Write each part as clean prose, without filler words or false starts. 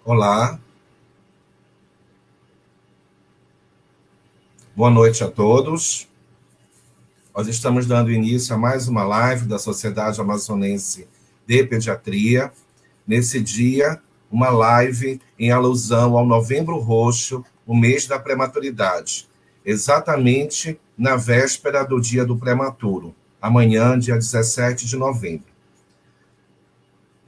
Olá, boa noite a todos. Nós estamos dando início a mais uma live da Sociedade Amazonense de Pediatria. Nesse dia, uma live em alusão ao Novembro Roxo, o mês da prematuridade, exatamente na véspera do Dia do Prematuro, amanhã, dia 17 de novembro.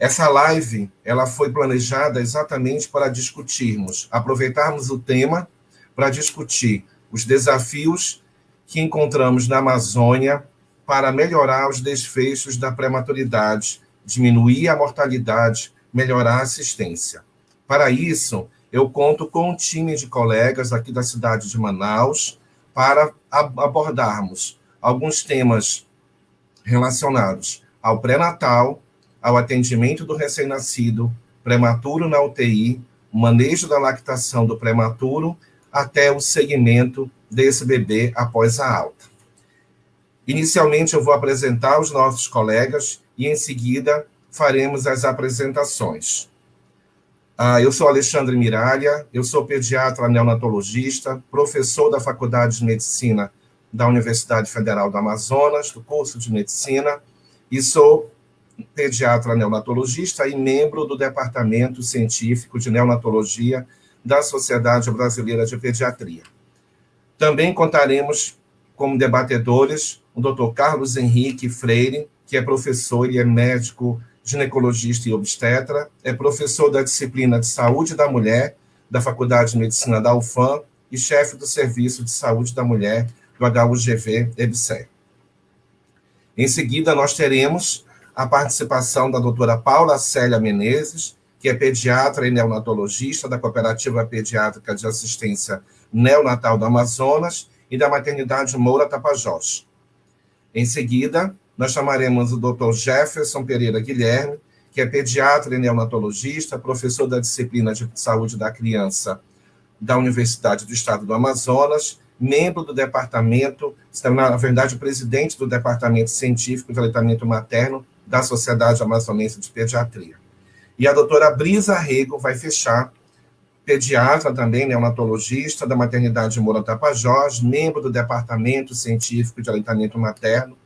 Essa live, ela foi planejada exatamente para discutirmos, aproveitarmos o tema para discutir os desafios que encontramos na Amazônia para melhorar os desfechos da prematuridade, diminuir a mortalidade, melhorar a assistência. Para isso, eu conto com um time de colegas aqui da cidade de Manaus para abordarmos alguns temas relacionados ao pré-natal, ao atendimento do recém-nascido, prematuro na UTI, manejo da lactação do prematuro, até o segmento desse bebê após a alta. Inicialmente, eu vou apresentar os nossos colegas e, em seguida, faremos as apresentações. Eu sou Alexandre Miralha, eu sou pediatra neonatologista, professor da Faculdade de Medicina da Universidade Federal do Amazonas, do curso de Medicina, e sou pediatra neonatologista e membro do Departamento Científico de Neonatologia da Sociedade Brasileira de Pediatria. Também contaremos como debatedores o Dr. Carlos Henrique Freire, que é professor e é médico ginecologista e obstetra, é professor da disciplina de Saúde da Mulher da Faculdade de Medicina da UFAM e chefe do Serviço de Saúde da Mulher do HUGV-EBSER. Em seguida, nós teremos a participação da doutora Paula Célia Menezes, que é pediatra e neonatologista da Cooperativa Pediátrica de Assistência Neonatal do Amazonas e da Maternidade Moura Tapajós. Em seguida, nós chamaremos o Dr. Jefferson Pereira Guilherme, que é pediatra e neonatologista, professor da disciplina de Saúde da Criança da Universidade do Estado do Amazonas, membro do departamento, na verdade, presidente do Departamento Científico de Aleitamento Materno da Sociedade Amazonense de Pediatria. E a doutora Brisa Rego vai fechar, pediatra também, neonatologista da Maternidade Moura Tapajós, membro do Departamento Científico de Aleitamento Materno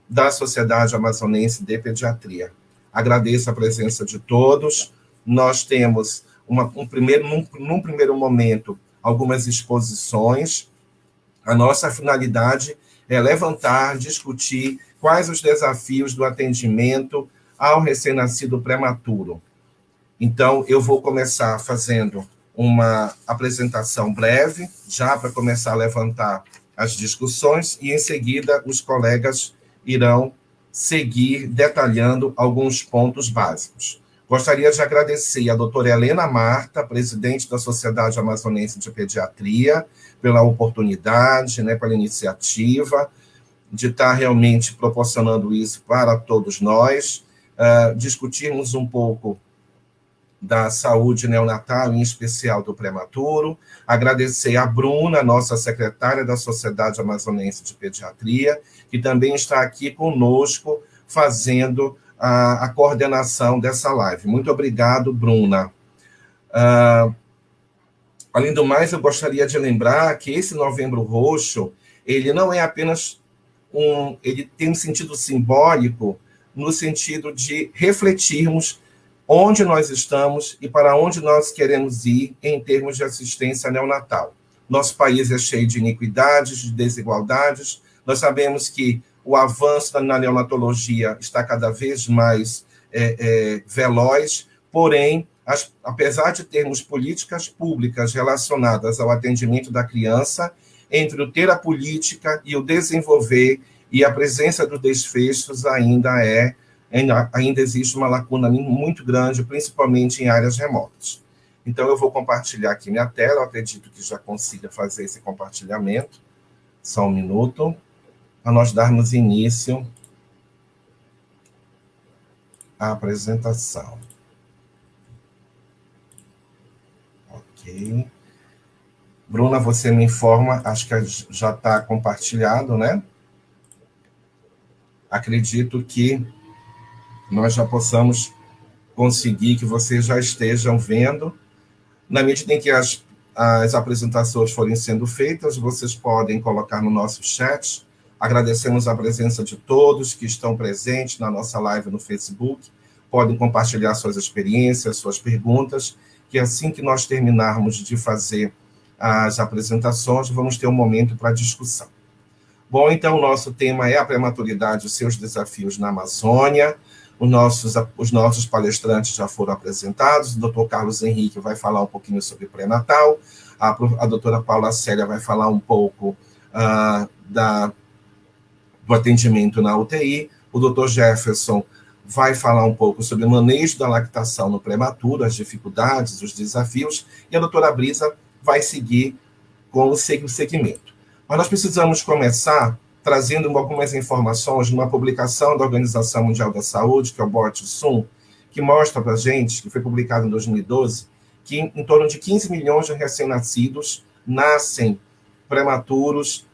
da Sociedade Amazonense de Pediatria. Agradeço a presença de todos. Nós temos, num primeiro momento, algumas exposições. A nossa finalidade é levantar, discutir quais os desafios do atendimento ao recém-nascido prematuro. Então, eu vou começar fazendo uma apresentação breve, já para começar a levantar as discussões, e em seguida os colegas irão seguir detalhando alguns pontos básicos. Gostaria de agradecer a doutora Helena Marta, presidente da Sociedade Amazonense de Pediatria, pela oportunidade, pela iniciativa de estar realmente proporcionando isso para todos nós, discutirmos um pouco da saúde neonatal, em especial do prematuro. Agradecer a Bruna, nossa secretária da Sociedade Amazonense de Pediatria, que também está aqui conosco fazendo a coordenação dessa live. Muito obrigado, Bruna. Além do mais, eu gostaria de lembrar que esse Novembro Roxo, ele não é apenas ele tem um sentido simbólico, no sentido de refletirmos onde nós estamos e para onde nós queremos ir em termos de assistência neonatal. Nosso país é cheio de iniquidades, de desigualdades. Nós sabemos que o avanço na neonatologia está cada vez mais veloz, porém, apesar de termos políticas públicas relacionadas ao atendimento da criança, entre o ter a política e o desenvolver e a presença dos desfechos ainda existe uma lacuna muito grande, principalmente em áreas remotas. Então, eu vou compartilhar aqui minha tela, eu acredito que já consiga fazer esse compartilhamento. Só um minuto, para nós darmos início à apresentação. Ok. Bruna, você me informa, acho que já está compartilhado, né? Acredito que nós já possamos conseguir que vocês já estejam vendo Na medida em que as apresentações forem sendo feitas, vocês podem colocar no nosso chat. Agradecemos a presença de todos que estão presentes na nossa live no Facebook. Podem compartilhar suas experiências, suas perguntas, que assim que nós terminarmos de fazer as apresentações, vamos ter um momento para discussão. Bom, então, o nosso tema é a prematuridade e seus desafios na Amazônia. Os nossos palestrantes já foram apresentados. O doutor Carlos Henrique vai falar um pouquinho sobre pré-natal. A doutora Paula Célia vai falar um pouco do atendimento na UTI. O doutor Jefferson vai falar um pouco sobre o manejo da lactação no prematuro, as dificuldades, os desafios. E a doutora Brisa vai seguir com o segmento. Mas nós precisamos começar trazendo algumas informações numa publicação da Organização Mundial da Saúde, que é o Board Sum, que mostra para a gente, que foi publicado em 2012, que em torno de 15 milhões de recém-nascidos nascem prematuros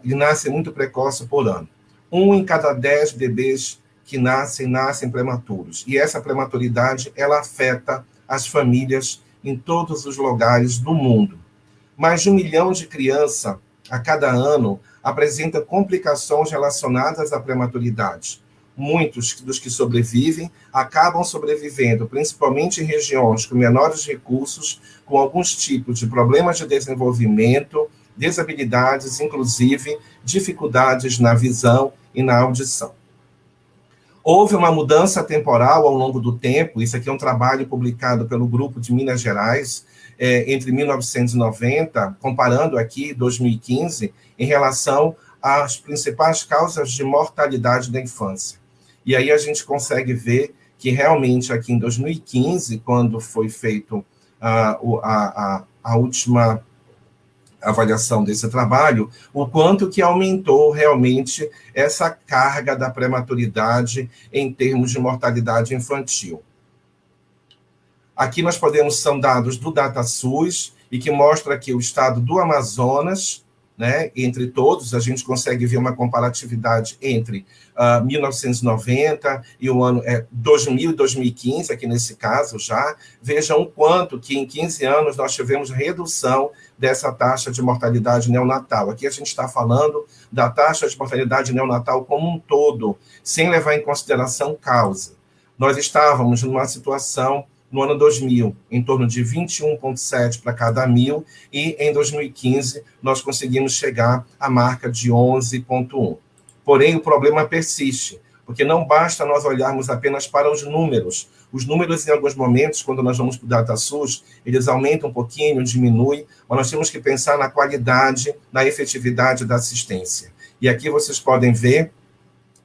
e nascem muito precoce por ano. 1 em cada 10 bebês que nascem prematuros. E essa prematuridade, ela afeta as famílias em todos os lugares do mundo. Mais de 1 milhão de crianças a cada ano apresenta complicações relacionadas à prematuridade. Muitos dos que sobrevivem acabam sobrevivendo, principalmente em regiões com menores recursos, com alguns tipos de problemas de desenvolvimento, desabilidades, inclusive dificuldades na visão e na audição. Houve uma mudança temporal ao longo do tempo, isso aqui é um trabalho publicado pelo Grupo de Minas Gerais, entre 1990, comparando aqui 2015, em relação às principais causas de mortalidade da infância. E aí a gente consegue ver que realmente aqui em 2015, quando foi feito a última avaliação desse trabalho, o quanto que aumentou realmente essa carga da prematuridade em termos de mortalidade infantil. Aqui nós são dados do DataSUS, e que mostra aqui o estado do Amazonas, né, entre todos, a gente consegue ver uma comparatividade entre 1990 e o ano 2000 e 2015, aqui nesse caso já. Vejam o quanto que em 15 anos nós tivemos redução dessa taxa de mortalidade neonatal. Aqui a gente está falando da taxa de mortalidade neonatal como um todo, sem levar em consideração causa. Nós estávamos numa situação no ano 2000, em torno de 21,7 para cada 1.000, e em 2015 nós conseguimos chegar à marca de 11,1. Porém, o problema persiste, porque não basta nós olharmos apenas para os números. Os números, em alguns momentos, quando nós vamos para o DataSUS, eles aumentam um pouquinho, diminuem, mas nós temos que pensar na qualidade, na efetividade da assistência. E aqui vocês podem ver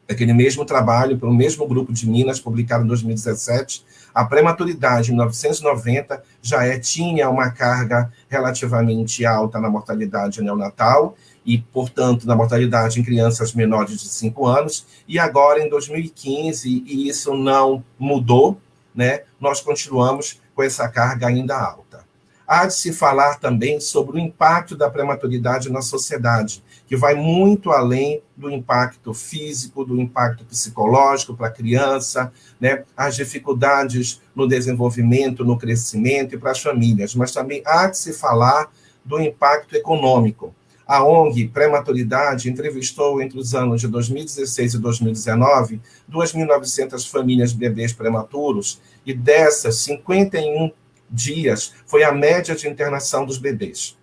aquele mesmo trabalho, pelo mesmo grupo de Minas, publicado em 2017, a prematuridade em 1990 já tinha uma carga relativamente alta na mortalidade neonatal e, portanto, na mortalidade em crianças menores de 5 anos, e agora em 2015, e isso não mudou, né, nós continuamos com essa carga ainda alta. Há de se falar também sobre o impacto da prematuridade na sociedade, que vai muito além do impacto físico, do impacto psicológico para a criança, né? As dificuldades no desenvolvimento, no crescimento e para as famílias, mas também há de se falar do impacto econômico. A ONG Prematuridade entrevistou entre os anos de 2016 e 2019 2.900 famílias de bebês prematuros, e dessas, 51 dias foi a média de internação dos bebês.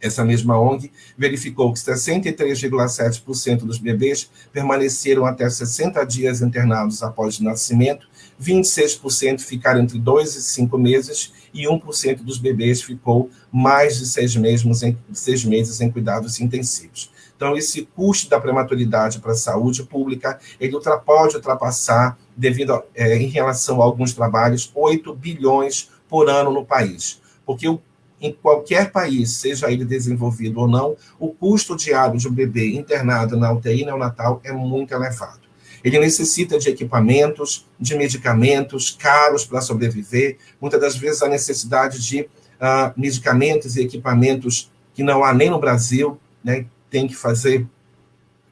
Essa mesma ONG verificou que 63,7% dos bebês permaneceram até 60 dias internados após o nascimento, 26% ficaram entre 2 e 5 meses, e 1% dos bebês ficou mais de 6 meses em cuidados intensivos. Então, esse custo da prematuridade para a saúde pública, ele pode ultrapassar, devido em relação a alguns trabalhos, 8 bilhões por ano no país. Porque em qualquer país, seja ele desenvolvido ou não, o custo diário de um bebê internado na UTI neonatal é muito elevado. Ele necessita de equipamentos, de medicamentos caros para sobreviver, muitas das vezes a necessidade de medicamentos e equipamentos que não há nem no Brasil, né, tem que fazer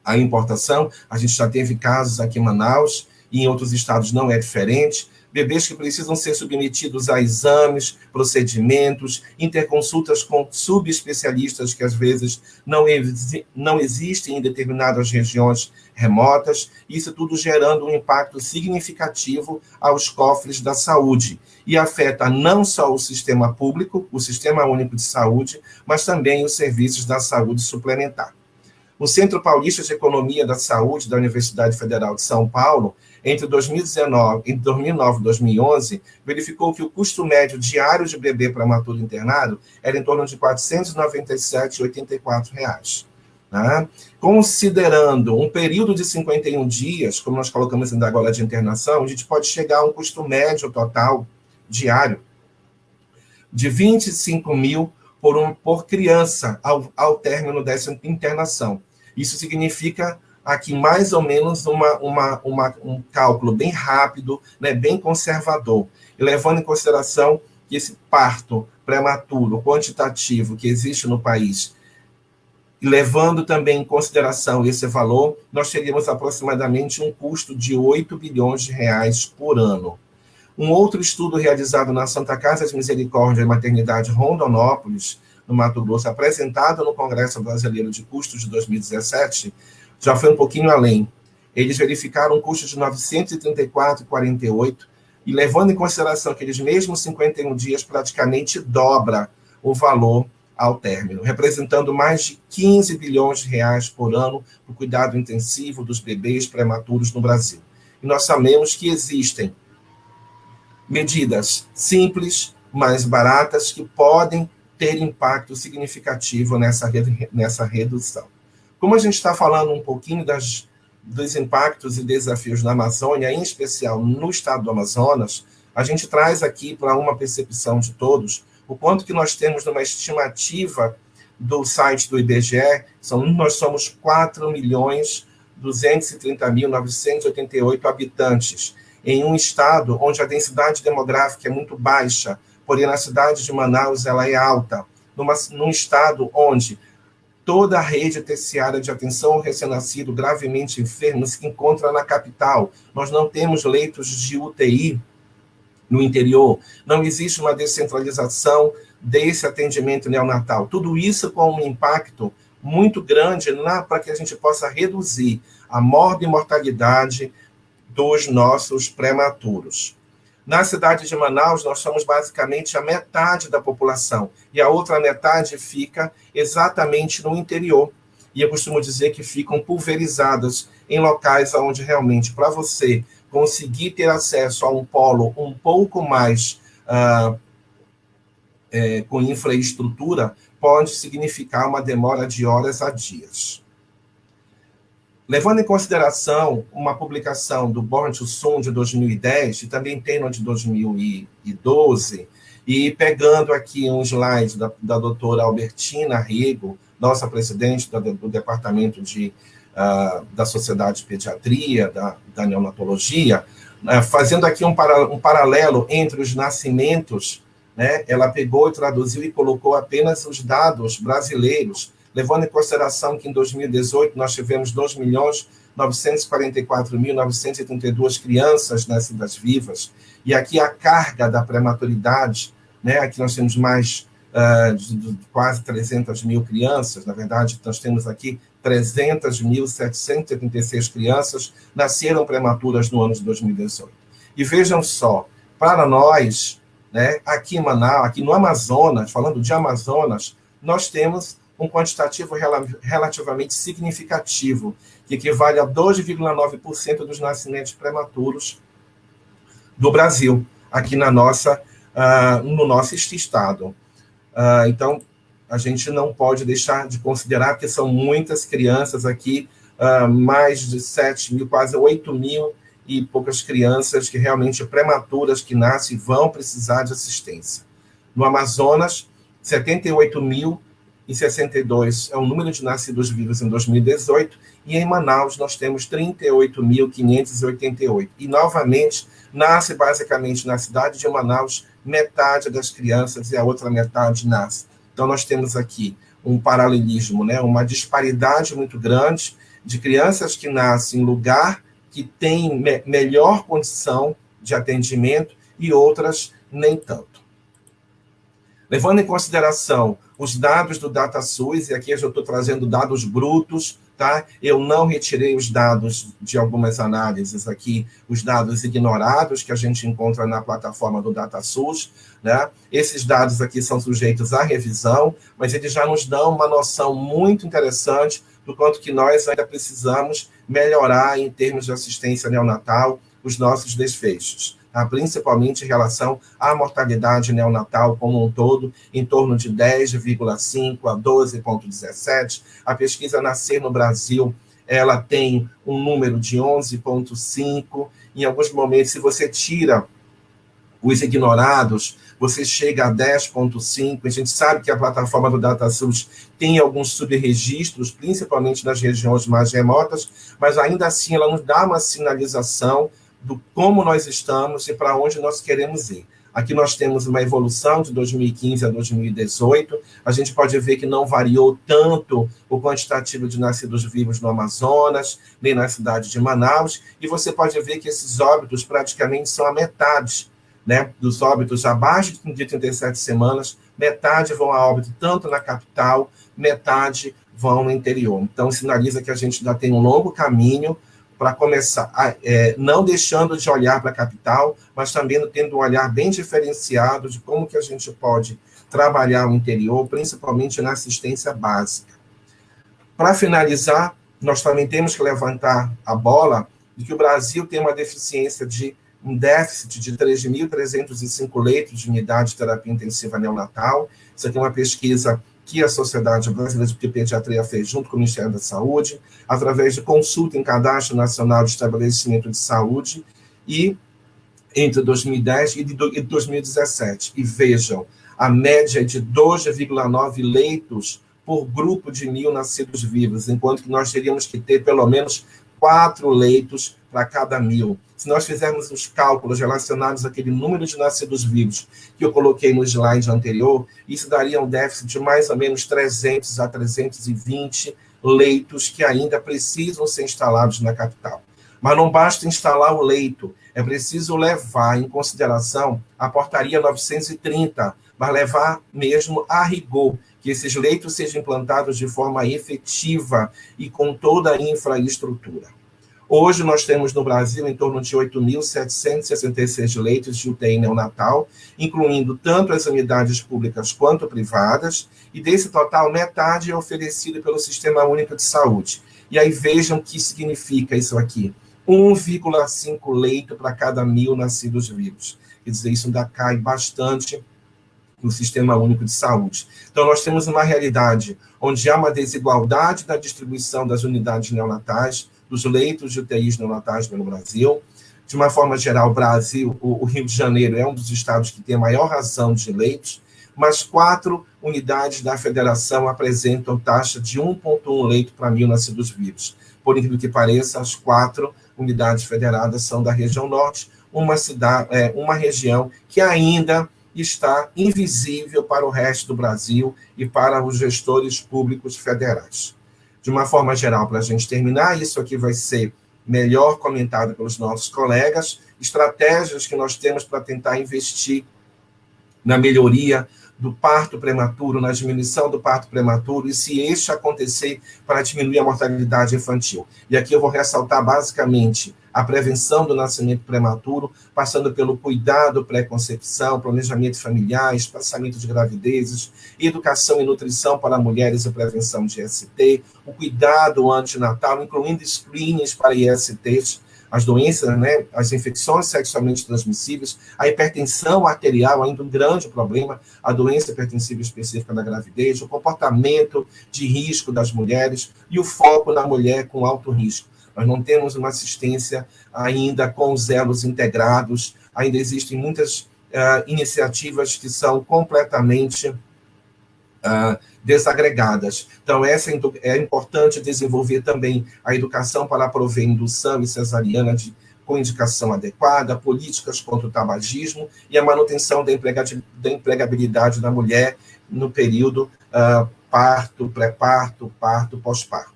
a importação. A gente já teve casos aqui em Manaus, e em outros estados não é diferente. bebês que precisam ser submetidos a exames, procedimentos, interconsultas com subespecialistas que às vezes não existem em determinadas regiões remotas, isso tudo gerando um impacto significativo aos cofres da saúde, e afeta não só o sistema público, o Sistema Único de Saúde, mas também os serviços da saúde suplementar. O Centro Paulista de Economia da Saúde da Universidade Federal de São Paulo, entre 2009 e 2011, verificou que o custo médio diário de bebê prematuro internado era em torno de R$ 497,84. Né? Considerando um período de 51 dias, como nós colocamos ainda agora de internação, a gente pode chegar a um custo médio total diário de 25 mil por criança ao término dessa internação. Isso significa aqui mais ou menos um cálculo bem rápido, né, bem conservador, e levando em consideração que esse parto prematuro quantitativo que existe no país, e levando também em consideração esse valor, nós teríamos aproximadamente um custo de R$ 8 bilhões por ano. Um outro estudo realizado na Santa Casa de Misericórdia e Maternidade Rondonópolis, no Mato Grosso, apresentado no Congresso Brasileiro de Custos de 2017, já foi um pouquinho além. Eles verificaram um custo de R$ 934,48, e levando em consideração que eles mesmos 51 dias praticamente dobra o valor ao término, representando mais de 15 bilhões de reais por ano para o cuidado intensivo dos bebês prematuros no Brasil. E nós sabemos que existem medidas simples, mais baratas, que podem ter impacto significativo nessa redução. Como a gente está falando um pouquinho dos impactos e desafios na Amazônia, em especial no estado do Amazonas, a gente traz aqui para uma percepção de todos o quanto que nós temos numa estimativa do site do IBGE, nós somos 4.230.988 habitantes, em um estado onde a densidade demográfica é muito baixa, porém na cidade de Manaus ela é alta, num estado onde toda a rede terciária de atenção ao recém-nascido gravemente enfermo se encontra na capital. Nós não temos leitos de UTI no interior, não existe uma descentralização desse atendimento neonatal. Tudo isso com um impacto muito grande para que a gente possa reduzir a morbimortalidade dos nossos prematuros. Na cidade de Manaus, nós somos basicamente a metade da população, e a outra metade fica exatamente no interior. E eu costumo dizer que ficam pulverizadas em locais onde realmente, para você conseguir ter acesso a um polo um pouco mais com infraestrutura, pode significar uma demora de horas a dias. Levando em consideração uma publicação do Born to Soon de 2010, e também tem no de 2012, e pegando aqui um slide da doutora Albertina Rego, nossa presidente do Departamento da Sociedade de Pediatria, da Neonatologia, fazendo aqui um paralelo entre os nascimentos, né, ela pegou e traduziu e colocou apenas os dados brasileiros, levando em consideração que em 2018 nós tivemos 2.944.932 crianças nascidas vivas, e aqui a carga da prematuridade, né, aqui nós temos mais de quase 300 mil crianças, na verdade nós temos aqui 300.736 crianças nasceram prematuras no ano de 2018. E vejam só, para nós, né, aqui em Manaus, aqui no Amazonas, falando de Amazonas, nós temos um quantitativo relativamente significativo, que equivale a 2,9% dos nascimentos prematuros do Brasil, aqui no nosso estado. Então, a gente não pode deixar de considerar que são muitas crianças aqui, mais de 7 mil, quase 8 mil e poucas crianças que realmente prematuras que nascem vão precisar de assistência. No Amazonas, 78.062 é o número de nascidos vivos em 2018, e em Manaus nós temos 38.588. E, novamente, nasce basicamente na cidade de Manaus metade das crianças e a outra metade nasce. Então, nós temos aqui um paralelismo, né, uma disparidade muito grande de crianças que nascem em lugar que tem melhor condição de atendimento e outras nem tanto. Levando em consideração os dados do DataSUS, e aqui eu já estou trazendo dados brutos, tá? Eu não retirei os dados de algumas análises aqui, os dados ignorados que a gente encontra na plataforma do DataSUS, né? Esses dados aqui são sujeitos à revisão, mas eles já nos dão uma noção muito interessante do quanto que nós ainda precisamos melhorar em termos de assistência neonatal os nossos desfechos, tá? Principalmente em relação à mortalidade neonatal como um todo, em torno de 10,5 a 12,17. A pesquisa Nascer no Brasil, ela tem um número de 11,5. Em alguns momentos, se você tira os ignorados, você chega a 10,5. A gente sabe que a plataforma do DataSUS tem alguns subregistros, principalmente nas regiões mais remotas, mas ainda assim ela nos dá uma sinalização do como nós estamos e para onde nós queremos ir. Aqui nós temos uma evolução de 2015 a 2018, a gente pode ver que não variou tanto o quantitativo de nascidos vivos no Amazonas, nem na cidade de Manaus, e você pode ver que esses óbitos praticamente são a metade, né, dos óbitos abaixo de 37 semanas, metade vão a óbito tanto na capital, metade vão no interior. Então, sinaliza que a gente ainda tem um longo caminho para começar, não deixando de olhar para a capital, mas também tendo um olhar bem diferenciado de como que a gente pode trabalhar o interior, principalmente na assistência básica. Para finalizar, nós também temos que levantar a bola de que o Brasil tem uma deficiência um déficit de 3.305 leitos de unidade de terapia intensiva neonatal. Isso aqui é uma pesquisa que a Sociedade Brasileira de Pediatria fez junto com o Ministério da Saúde, através de consulta em Cadastro Nacional de Estabelecimento de Saúde, e entre 2010 e 2017. E vejam, a média é de 2,9 leitos por grupo de 1.000 nascidos vivos, enquanto que nós teríamos que ter pelo menos 4 leitos para cada 1.000. Se nós fizermos os cálculos relacionados àquele número de nascidos vivos que eu coloquei no slide anterior, isso daria um déficit de mais ou menos 300 a 320 leitos que ainda precisam ser instalados na capital. Mas não basta instalar o leito, é preciso levar em consideração a portaria 930, mas levar mesmo a rigor, que esses leitos sejam implantados de forma efetiva e com toda a infraestrutura. Hoje nós temos no Brasil em torno de 8.766 leitos de UTI neonatal, incluindo tanto as unidades públicas quanto privadas, e desse total, metade é oferecido pelo Sistema Único de Saúde. E aí vejam o que significa isso aqui: 1,5 leito para cada 1.000 nascidos vivos. Quer dizer, isso ainda cai bastante no Sistema Único de Saúde. Então, nós temos uma realidade onde há uma desigualdade na distribuição das unidades neonatais, dos leitos de UTIs neonatais no Brasil. De uma forma geral, o Rio de Janeiro é um dos estados que tem a maior razão de leitos, mas 4 unidades da federação apresentam taxa de 1,1 leito para 1.000 nascidos vivos. Por incrível que pareça, as 4 unidades federadas são da região norte, uma região que ainda está invisível para o resto do Brasil e para os gestores públicos federais. De uma forma geral, para a gente terminar, isso aqui vai ser melhor comentado pelos nossos colegas, estratégias que nós temos para tentar investir na melhoria do parto prematuro, na diminuição do parto prematuro, e se este acontecer, para diminuir a mortalidade infantil. E aqui eu vou ressaltar basicamente a prevenção do nascimento prematuro, passando pelo cuidado pré-concepção, planejamento familiar, espaçamento de gravidezes, educação e nutrição para mulheres e prevenção de IST, o cuidado antinatal, incluindo screenings para ISTs, as doenças, né, as infecções sexualmente transmissíveis, a hipertensão arterial, ainda um grande problema, a doença hipertensiva específica da gravidez, o comportamento de risco das mulheres e o foco na mulher com alto risco. Nós não temos uma assistência ainda com os elos integrados, ainda existem muitas iniciativas que são completamente desagregadas. Então, é importante desenvolver também a educação para prover indução e cesariana com indicação adequada, políticas contra o tabagismo e a manutenção da empregabilidade da mulher no período parto, pré-parto, parto, pós-parto.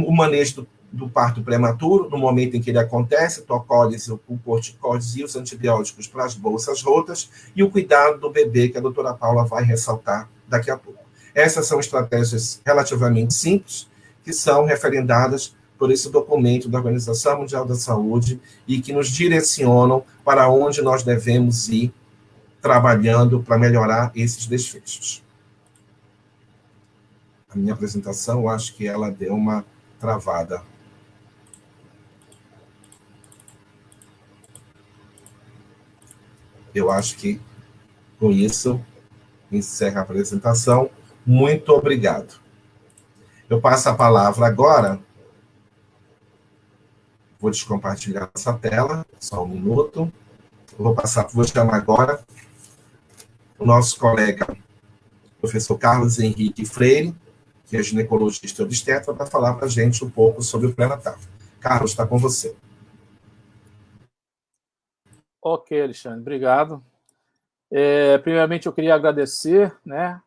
O manejo do parto prematuro, no momento em que ele acontece, tocólise, o corticóide e os antibióticos para as bolsas rotas, e o cuidado do bebê, que a doutora Paula vai ressaltar daqui a pouco. Essas são estratégias relativamente simples, que são referendadas por esse documento da Organização Mundial da Saúde e que nos direcionam para onde nós devemos ir trabalhando para melhorar esses desfechos. A minha apresentação, eu acho que ela deu uma travada. Eu acho que, com isso, encerra a apresentação. Muito obrigado. Eu passo a palavra agora. Vou descompartilhar essa tela, só um minuto. Vou chamar agora o nosso colega, professor Carlos Henrique Freire, que é ginecologista e obstetra, para falar para a gente um pouco sobre o pré-natal. Carlos, está com você. Ok, Alexandre, obrigado. Primeiramente, eu queria agradecer, né,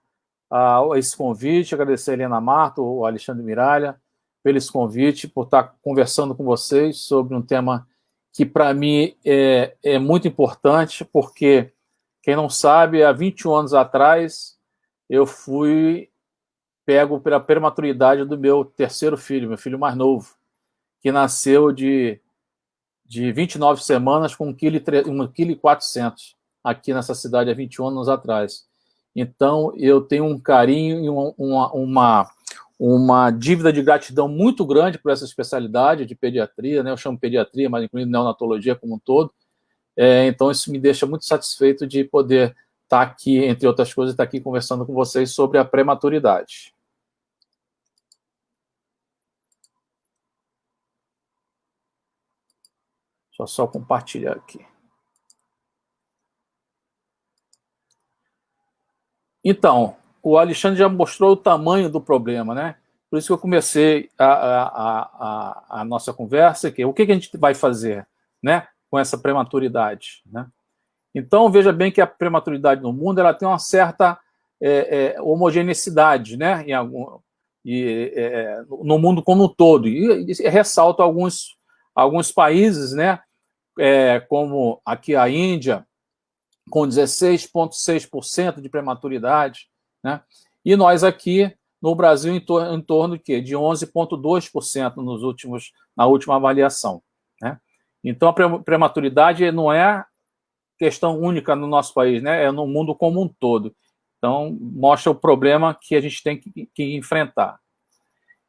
a esse convite, agradecer a Helena Marto, o Alexandre Miralha, pelo esse convite, por estar conversando com vocês sobre um tema que, para mim, é muito importante, porque, quem não sabe, há 21 anos atrás, eu fui pego pela prematuridade do meu terceiro filho, meu filho mais novo, que nasceu de 29 semanas com 1,4 kg aqui nessa cidade há 21 anos atrás. Então, eu tenho um carinho e uma dívida de gratidão muito grande por essa especialidade de pediatria, né? Eu chamo pediatria, mas incluindo neonatologia como um todo. Então, isso me deixa muito satisfeito de poder estar aqui, entre outras coisas, estar aqui conversando com vocês sobre a prematuridade. Deixa eu só compartilhar aqui. Então, o Alexandre já mostrou o tamanho do problema, né? Por isso que eu comecei a nossa conversa, que o que a gente vai fazer, né, com essa prematuridade, né? Então, veja bem que a prematuridade no mundo ela tem uma certa homogeneidade, né, no mundo como um todo. E ressalto alguns países, né, como aqui a Índia, com 16,6% de prematuridade, né? E nós aqui no Brasil em torno de 11,2% na última avaliação, né? Então a prematuridade não é questão única no nosso país, né? É no mundo como um todo. Então mostra o problema que a gente tem que enfrentar.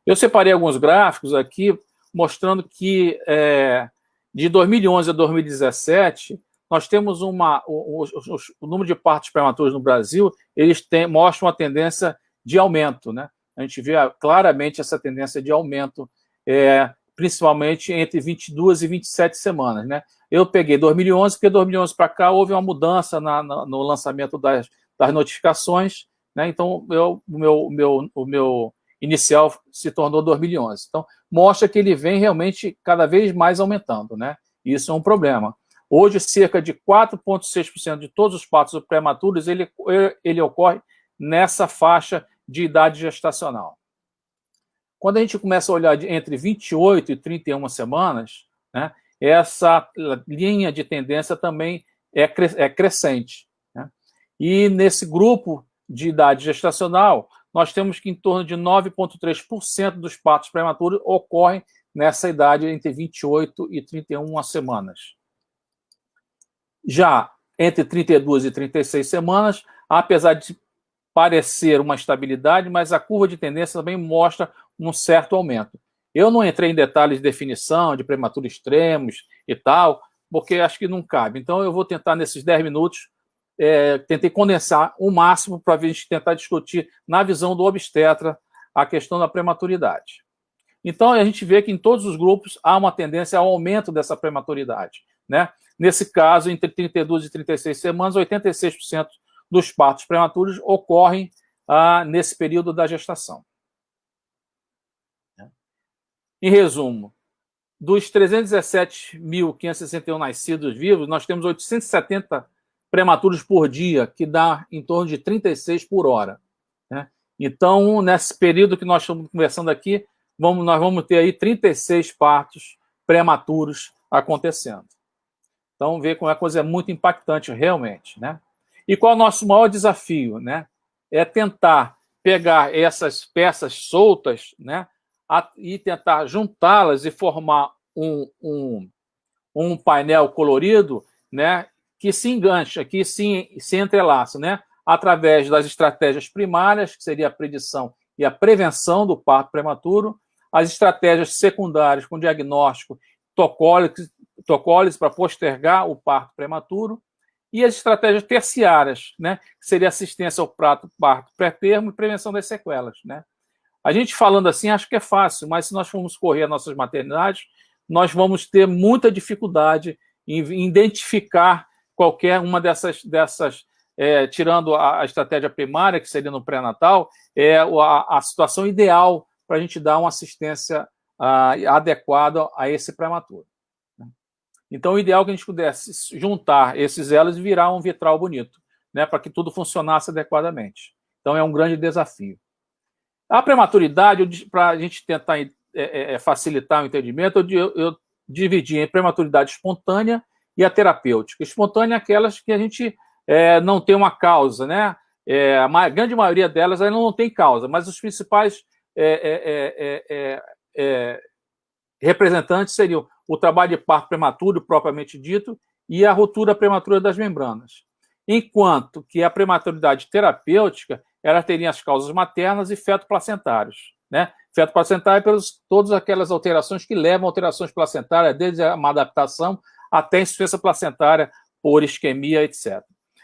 Eu separei alguns gráficos aqui mostrando que de 2011 a 2017 nós temos o número de partos prematuros no Brasil, eles mostram uma tendência de aumento, né? A gente vê claramente essa tendência de aumento, principalmente entre 22 e 27 semanas, né? Eu peguei 2011, porque 2011 para cá houve uma mudança no lançamento das notificações, né? Então o meu inicial se tornou 2011. Então mostra que ele vem realmente cada vez mais aumentando, né? Isso é um problema. Hoje, cerca de 4,6% de todos os partos prematuros ele ocorre nessa faixa de idade gestacional. Quando a gente começa a olhar entre 28 e 31 semanas, né, essa linha de tendência também é crescente, né? E nesse grupo de idade gestacional, nós temos que em torno de 9,3% dos partos prematuros ocorrem nessa idade entre 28 e 31 semanas. Já entre 32 e 36 semanas, apesar de parecer uma estabilidade, mas a curva de tendência também mostra um certo aumento. Eu não entrei em detalhes de definição, de prematuros extremos e tal, porque acho que não cabe. Então, eu vou tentar, nesses 10 minutos, tentei condensar o máximo para a gente tentar discutir, na visão do obstetra, a questão da prematuridade. Então, a gente vê que em todos os grupos há uma tendência ao aumento dessa prematuridade, né? Nesse caso, entre 32 e 36 semanas, 86% dos partos prematuros ocorrem nesse período da gestação. Em resumo, dos 317.561 nascidos vivos, nós temos 870 prematuros por dia, que dá em torno de 36 por hora, né? Então, nesse período que nós estamos conversando aqui, nós vamos ter aí 36 partos prematuros acontecendo. Então, vê como a coisa é muito impactante realmente, né? E qual é o nosso maior desafio, né? É tentar pegar essas peças soltas, né? E tentar juntá-las e formar um painel colorido, né? Que se engancha, que se entrelaça, né? Através das estratégias primárias, que seria a predição e a prevenção do parto prematuro, as estratégias secundárias com diagnóstico, tocólise para postergar o parto prematuro, e as estratégias terciárias, né, que seria assistência ao parto pré-termo e prevenção das sequelas, né? A gente falando assim, acho que é fácil, mas se nós formos correr as nossas maternidades, nós vamos ter muita dificuldade em identificar qualquer uma dessas tirando a estratégia primária, que seria no pré-natal, a situação ideal para a gente dar uma assistência adequada a esse prematuro. Então, o ideal é que a gente pudesse juntar esses elos e virar um vitral bonito, né, para que tudo funcionasse adequadamente. Então, é um grande desafio. A prematuridade, para a gente tentar facilitar o entendimento, eu dividi em prematuridade espontânea e a terapêutica. Espontânea é aquelas que a gente não tem uma causa, né? A grande maioria delas não tem causa, mas os principais representantes seriam o trabalho de parto prematuro, propriamente dito, e a ruptura prematura das membranas. Enquanto que a prematuridade terapêutica, ela teria as causas maternas e feto-placentários, né? Feto-placentário pelas todas aquelas alterações que levam a alterações placentárias, desde uma adaptação até insuficiência placentária por isquemia, etc.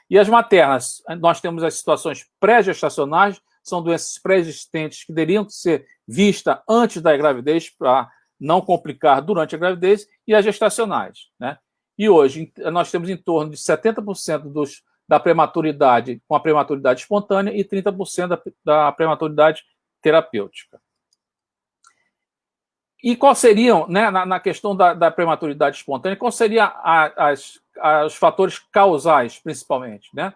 E as maternas, nós temos as situações pré-gestacionais, são doenças pré-existentes que deveriam ser vistas antes da gravidez para não complicar durante a gravidez, e as gestacionais, né? E hoje nós temos em torno de 70% da prematuridade com a prematuridade espontânea e 30% da prematuridade terapêutica. E quais seriam, né, na questão da prematuridade espontânea, quais seriam os fatores causais, principalmente, né?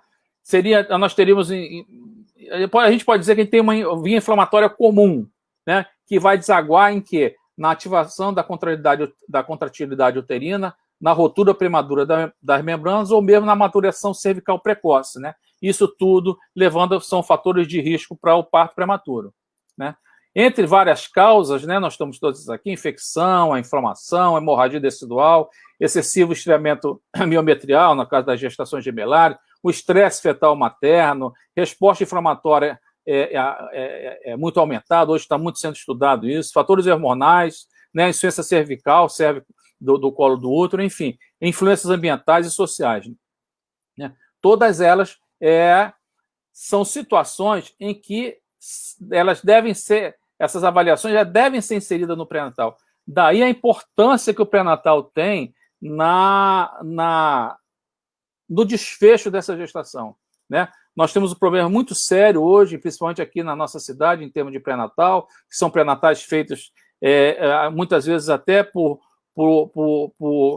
Nós teríamos, a gente pode dizer que a gente tem uma via inflamatória comum, né, que vai desaguar em quê? Na ativação da contratilidade uterina, na rotura prematura das membranas ou mesmo na maturação cervical precoce, né? Isso tudo são fatores de risco para o parto prematuro, né? Entre várias causas, né, nós estamos todos aqui, infecção, a inflamação, a hemorragia tecidual, excessivo esfriamento miometrial, no caso das gestações gemelares, o estresse fetal materno, resposta inflamatória muito aumentada, hoje está muito sendo estudado isso, fatores hormonais, né, insuficiência cervical, do colo do útero, enfim, influências ambientais e sociais, né? Todas elas são situações em que essas avaliações já devem ser inseridas no pré-natal. Daí a importância que o pré-natal tem no desfecho dessa gestação, né? Nós temos um problema muito sério hoje, principalmente aqui na nossa cidade, em termos de pré-natal, que são pré-natais feitos muitas vezes até por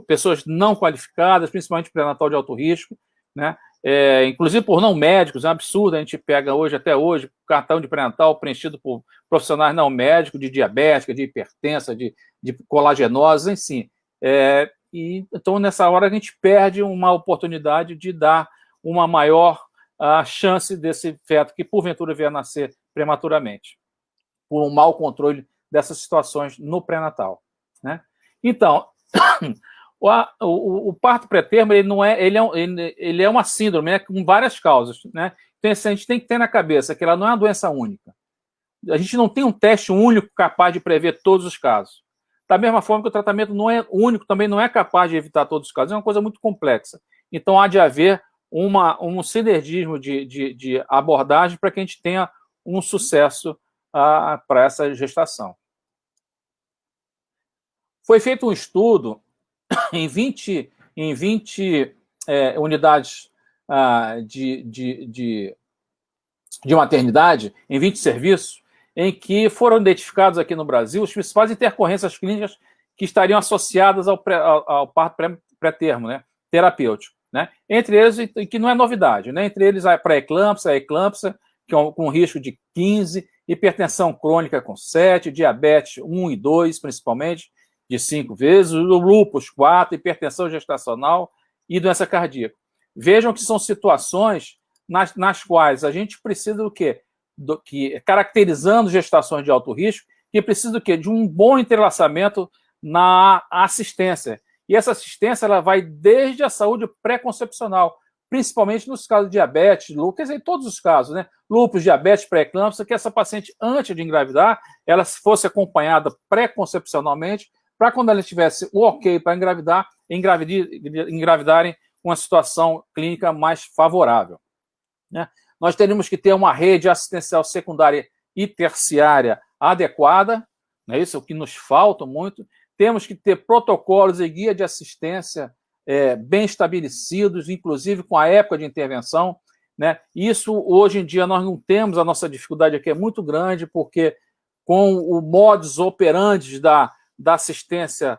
pessoas não qualificadas, principalmente pré-natal de alto risco, né? Inclusive por não médicos, é um absurdo, a gente pega até hoje, cartão de pré-natal preenchido por profissionais não médicos, de diabética, de hipertensa, de colagenose, enfim. Então, nessa hora, a gente perde uma oportunidade de dar uma maior chance desse feto que, porventura, vier a nascer prematuramente, por um mau controle dessas situações no pré-natal, né? Então, o parto pré-termo ele é uma síndrome, né, com várias causas, né? Então, a gente tem que ter na cabeça que ela não é uma doença única. A gente não tem um teste único capaz de prever todos os casos. Da mesma forma que o tratamento não é único, também não é capaz de evitar todos os casos. É uma coisa muito complexa. Então, há de haver um sinergismo de abordagem para que a gente tenha um sucesso para essa gestação. Foi feito um estudo em 20 unidades de maternidade, em 20 serviços, em que foram identificados aqui no Brasil os principais intercorrências clínicas que estariam associadas ao parto pré-termo, né, terapêutico, né? Entre eles, e que não é novidade, né? Entre eles a pré-eclâmpsia, a eclâmpsia, com risco de 15, hipertensão crônica com 7, diabetes 1 e 2, principalmente, de 5 vezes, o lúpus 4, hipertensão gestacional e doença cardíaca. Vejam que são situações nas quais a gente precisa do quê? Caracterizando gestações de alto risco, que precisa do quê? De um bom entrelaçamento na assistência. E essa assistência ela vai desde a saúde pré-concepcional, principalmente nos casos de diabetes, lúpus, quer dizer, em todos os casos, né? Lúpus, diabetes, pré-eclâmpsia, que essa paciente, antes de engravidar, ela fosse acompanhada pré-concepcionalmente, para quando ela tivesse o ok para engravidar, engravidarem com uma situação clínica mais favorável, né? Nós teríamos que ter uma rede assistencial secundária e terciária adequada, não é isso? O que nos falta muito. Temos que ter protocolos e guia de assistência bem estabelecidos, inclusive com a época de intervenção, né? Isso, hoje em dia, nós não temos, a nossa dificuldade aqui é muito grande, porque com o modus operandi da assistência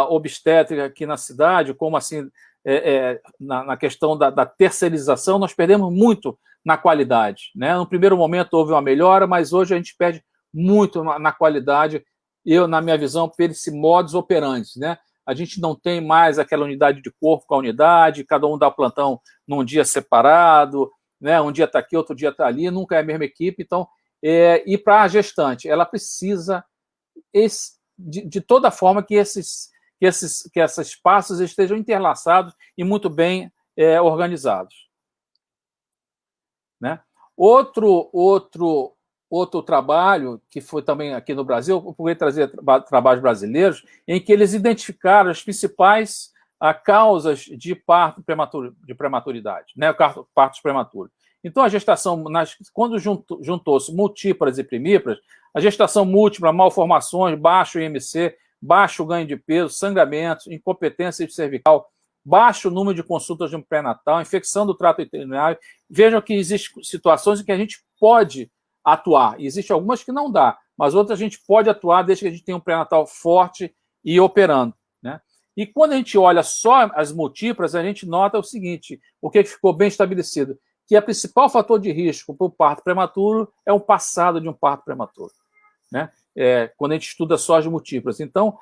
obstétrica aqui na cidade, como assim, na questão da terceirização, nós perdemos muito na qualidade, né? No primeiro momento houve uma melhora, mas hoje a gente perde muito na qualidade, na minha visão, por esse modus operandi, né? A gente não tem mais aquela unidade de corpo com a unidade, cada um dá plantão num dia separado, né? Um dia está aqui, outro dia está ali, nunca é a mesma equipe. Então, e para a gestante, ela precisa de toda forma que esses passos estejam interlaçados e muito bem organizados, né? Outro trabalho, que foi também aqui no Brasil, eu procurei trazer trabalhos brasileiros, em que eles identificaram as principais causas de parto prematuro, de prematuridade, né? Partos prematuros. Então, a gestação, quando juntou-se multíparas e primíparas, a gestação múltipla, malformações, baixo IMC, baixo ganho de peso, sangramentos, incompetência cervical, baixo número de consultas de um pré-natal, infecção do trato urinário. Vejam que existem situações em que a gente pode atuar. Existem algumas que não dá, mas outras a gente pode atuar desde que a gente tenha um pré-natal forte e operando, né? E quando a gente olha só as múltiplas, a gente nota o seguinte, o que ficou bem estabelecido, que o principal fator de risco para o parto prematuro é o passado de um parto prematuro, né? Quando a gente estuda só as múltiplas. Então,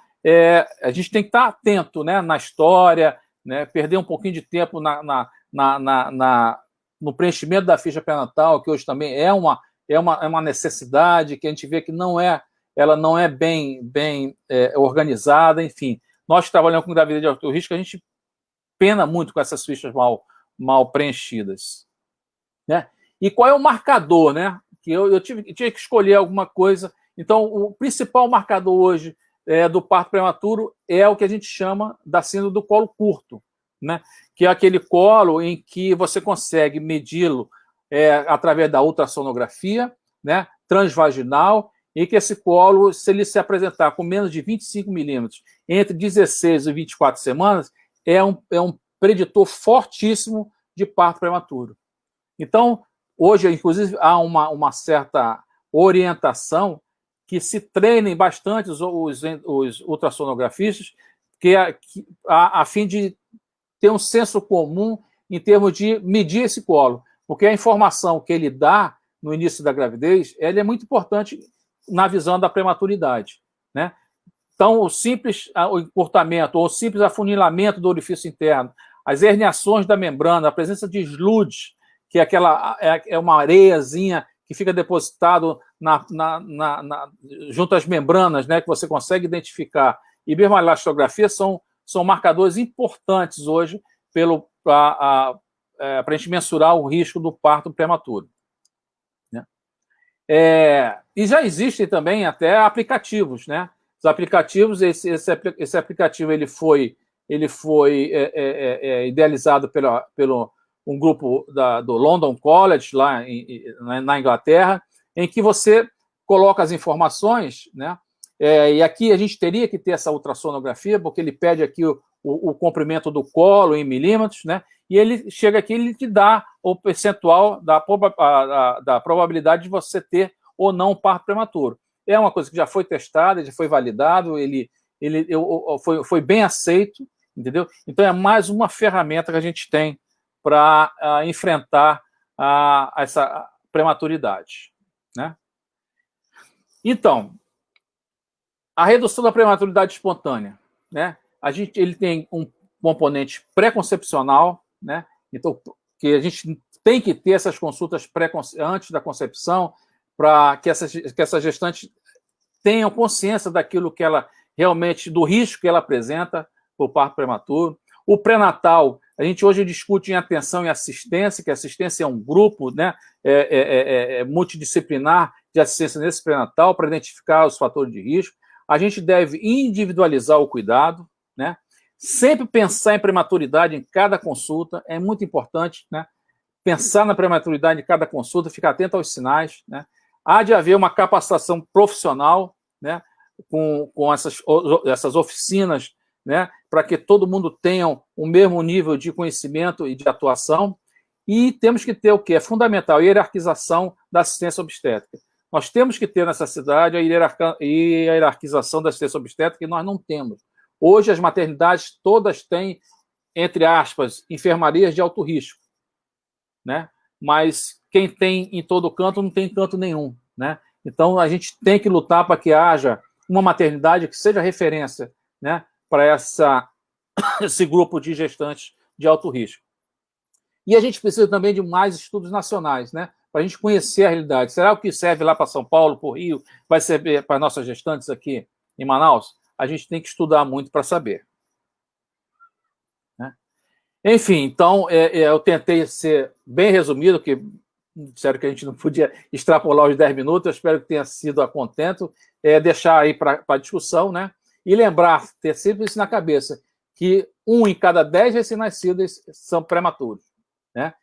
a gente tem que estar atento, né, na história, né, perder um pouquinho de tempo no preenchimento da ficha pré-natal, que hoje também é uma necessidade, que a gente vê que ela não é bem organizada, enfim. Nós que trabalhamos com gravidez de alto risco, a gente pena muito com essas fichas mal preenchidas, né? E qual é o marcador, né? Que eu tinha que escolher alguma coisa. Então, o principal marcador hoje do parto prematuro é o que a gente chama da síndrome do colo curto, né? Que é aquele colo em que você consegue medi-lo através da ultrassonografia, né, transvaginal, e que esse colo, se ele se apresentar com menos de 25 milímetros entre 16 e 24 semanas, é um preditor fortíssimo de parto prematuro. Então, hoje, inclusive, há uma certa orientação que se treinem bastante os ultrassonografistas, a fim de ter um senso comum em termos de medir esse colo, porque a informação que ele dá no início da gravidez, ela é muito importante na visão da prematuridade, né? Então, o simples encurtamento ou o simples afunilamento do orifício interno, as herniações da membrana, a presença de SLUDs, que é uma areiazinha que fica depositado junto às membranas, né, que você consegue identificar, e mesmo a elastografia são marcadores importantes hoje para a gente mensurar o risco do parto prematuro, né? E já existem também até aplicativos, né? Os aplicativos, esse aplicativo ele foi idealizado pelo um grupo do London College, lá na Inglaterra, em que você coloca as informações, né? E aqui a gente teria que ter essa ultrassonografia, porque ele pede aqui o comprimento do colo em milímetros, né? E ele chega aqui e ele te dá o percentual da probabilidade de você ter ou não um parto prematuro. É uma coisa que já foi testada, já foi validado, foi bem aceito, entendeu? Então é mais uma ferramenta que a gente tem para enfrentar prematuridade, né? Então, a redução da prematuridade espontânea, né? Ele tem um componente pré-concepcional, né? Então, que a gente tem que ter essas consultas antes da concepção para que essas gestantes tenham consciência daquilo que ela realmente, do risco que ela apresenta por parto prematuro. O pré-natal, a gente hoje discute em atenção e assistência, que a assistência é um grupo, né, multidisciplinar de assistência nesse pré-natal para identificar os fatores de risco. A gente deve individualizar o cuidado, né? Sempre pensar em prematuridade em cada consulta, é muito importante, né? Pensar na prematuridade em cada consulta, ficar atento aos sinais, né? Há de haver uma capacitação profissional, né? Com essas oficinas, né? Para que todo mundo tenha o mesmo nível de conhecimento e de atuação. E temos que ter o que? É fundamental, a hierarquização da assistência obstétrica. Nós temos que ter nessa cidade a hierarquização da assistência obstétrica que nós não temos. Hoje as maternidades todas têm, entre aspas, enfermarias de alto risco, né? Mas quem tem em todo canto não tem canto nenhum, né? Então a gente tem que lutar para que haja uma maternidade que seja referência, né, para esse grupo de gestantes de alto risco. E a gente precisa também de mais estudos nacionais, né, para a gente conhecer a realidade. Será o que serve lá para São Paulo, para o Rio, vai servir para nossas gestantes aqui em Manaus? A gente tem que estudar muito para saber, né? Enfim, então, eu tentei ser bem resumido, que disseram que a gente não podia extrapolar os 10 minutos, eu espero que tenha sido a contento, deixar aí para a discussão, né? E lembrar, ter sempre isso na cabeça, que 1 em cada 10 recém-nascidos são prematuros, né?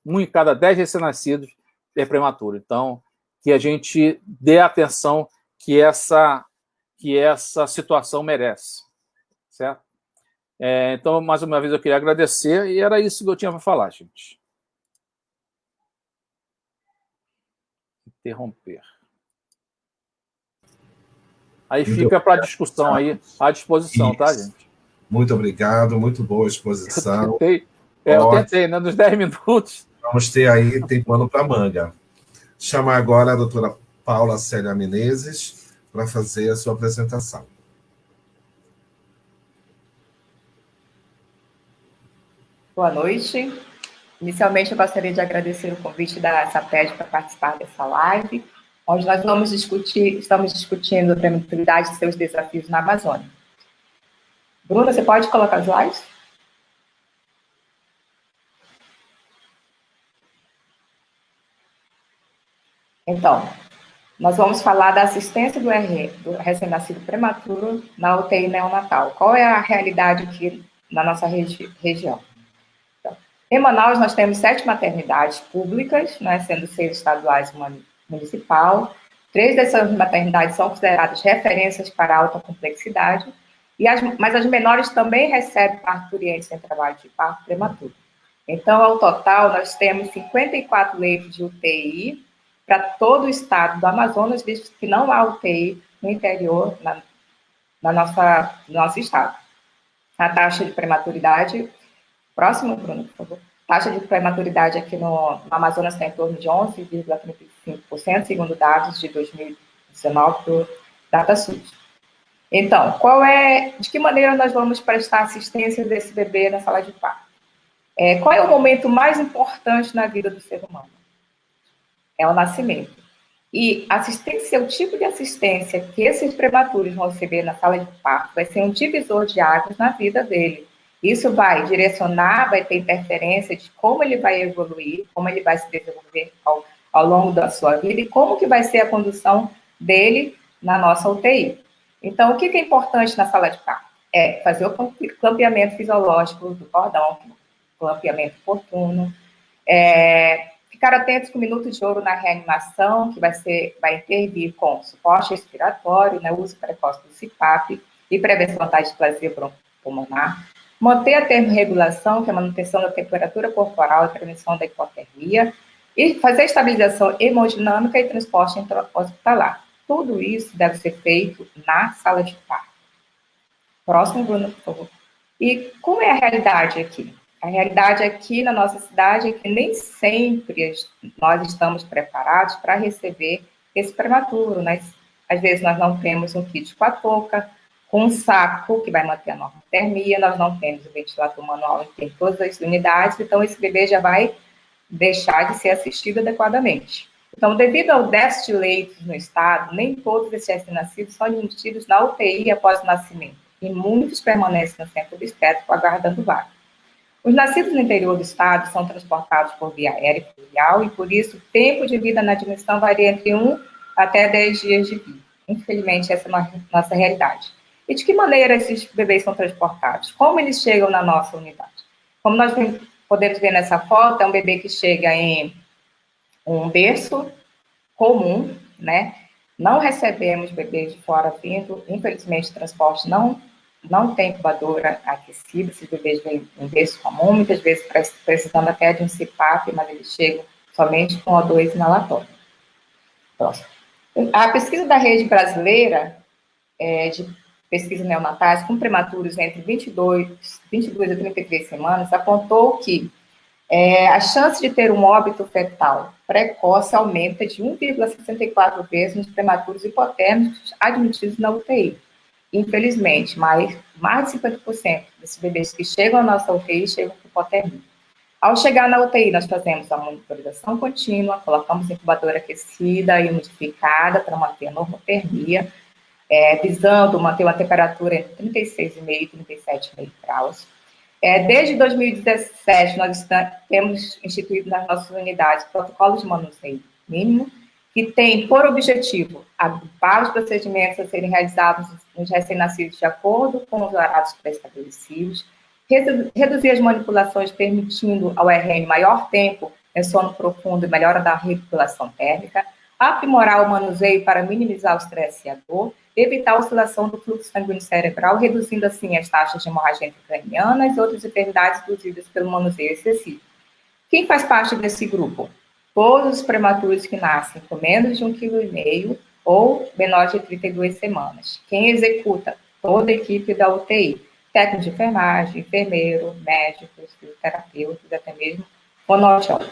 1 em cada 10 recém-nascidos é prematuro. Então, que a gente dê a atenção que essa situação merece, certo? Então, mais uma vez, eu queria agradecer, e era isso que eu tinha para falar, gente. Interromper. Aí muito fica para discussão aí, à disposição, isso. Tá, gente? Muito obrigado, muito boa a exposição. Eu tentei, né? Nos 10 minutos. Vamos ter aí, tem pano para manga. Chamar agora a doutora Paula Célia Menezes para fazer a sua apresentação. Boa noite. Inicialmente, eu gostaria de agradecer o convite da SAPED para participar dessa live, onde nós estamos discutindo a prematuridade e seus desafios na Amazônia. Bruna, você pode colocar as slides? Então, nós vamos falar da assistência do recém-nascido prematuro na UTI neonatal. Qual é a realidade aqui na nossa região? Então, em Manaus, nós temos 7 maternidades públicas, né, sendo 6 estaduais e uma municipal. 3 dessas maternidades são consideradas referências para alta complexidade, mas as menores também recebem parturientes em trabalho de parto prematuro. Então, ao total, nós temos 54 leitos de UTI para todo o estado do Amazonas, visto que não há UTI no interior, no nosso estado. A taxa de prematuridade, próximo, Bruno, por favor. A taxa de prematuridade aqui no Amazonas está em torno de 11,35%, segundo dados de 2019 do DataSUS. Então, de que maneira nós vamos prestar assistência desse bebê na sala de parto? Qual é o momento mais importante na vida do ser humano? É o nascimento. E assistência, o tipo de assistência que esses prematuros vão receber na sala de parto vai ser um divisor de águas na vida dele. Isso vai direcionar, vai ter interferência de como ele vai evoluir, como ele vai se desenvolver ao longo da sua vida e como que vai ser a condução dele na nossa UTI. Então, o que é importante na sala de parto? É fazer o clampeamento fisiológico do cordão, clampeamento oportuno, ficar atentos com o minuto de ouro na reanimação, que vai intervir com suporte respiratório, né, uso precoce do CPAP e prevenção da displasia broncopulmonar, manter a termorregulação, que é a manutenção da temperatura corporal e prevenção da hipotermia, e fazer a estabilização hemodinâmica e transporte intra-hospitalar. Tudo isso deve ser feito na sala de parto. Próximo, Bruno, por favor. E como é a realidade aqui? A realidade aqui na nossa cidade é que nem sempre nós estamos preparados para receber esse prematuro, né? Às vezes nós não temos um kit com a touca, com um saco que vai manter a normotermia, nós não temos o ventilador manual em todas as unidades, então esse bebê já vai deixar de ser assistido adequadamente. Então, devido ao déficit de leitos no estado, nem todos esses recém-nascidos são admitidos na UTI após o nascimento, e muitos permanecem no centro obstétrico aguardando vaga. Os nascidos no interior do estado são transportados por via aérea e fluvial, e por isso o tempo de vida na admissão varia entre 1 até 10 dias de vida. Infelizmente, essa é a nossa realidade. E de que maneira esses bebês são transportados? Como eles chegam na nossa unidade? Como nós podemos ver nessa foto, é um bebê que chega em um berço comum, né? Não recebemos bebês de fora vindo, infelizmente o transporte não tem incubadora aquecida, esses bebês vêm em berço comum, muitas vezes precisando até de um CPAP, mas eles chegam somente com O2 inalatório. Próximo. A pesquisa da rede brasileira de pesquisa neonatais com prematuros entre 22 a 33 semanas apontou que a chance de ter um óbito fetal precoce aumenta de 1,64 vezes nos prematuros hipotérmicos admitidos na UTI. Infelizmente, mais de 50% desses bebês que chegam à nossa UTI chegam com hipotermia. Ao chegar na UTI, nós fazemos a monitorização contínua, colocamos incubadora aquecida e umidificada para manter a normotermia, visando manter uma temperatura entre 36,5 e 37,5 graus. Desde 2017, nós temos instituído nas nossas unidades protocolos de manuseio mínimo, que tem por objetivo agrupar os procedimentos a serem realizados nos recém-nascidos de acordo com os horários pré-estabelecidos, reduzir as manipulações, permitindo ao RN maior tempo em sono profundo e melhora da regulação térmica, aprimorar o manuseio para minimizar o estresse e a dor, evitar a oscilação do fluxo sanguíneo cerebral, reduzindo assim as taxas de hemorragia intracraniana e outras enfermidades induzidas pelo manuseio excessivo. Quem faz parte desse grupo? Todos os prematuros que nascem com menos de 1,5 kg ou menor de 32 semanas. Quem executa? Toda a equipe da UTI. Técnico de enfermagem, enfermeiro, médicos, fisioterapeutas, até mesmo fonoaudiólogo.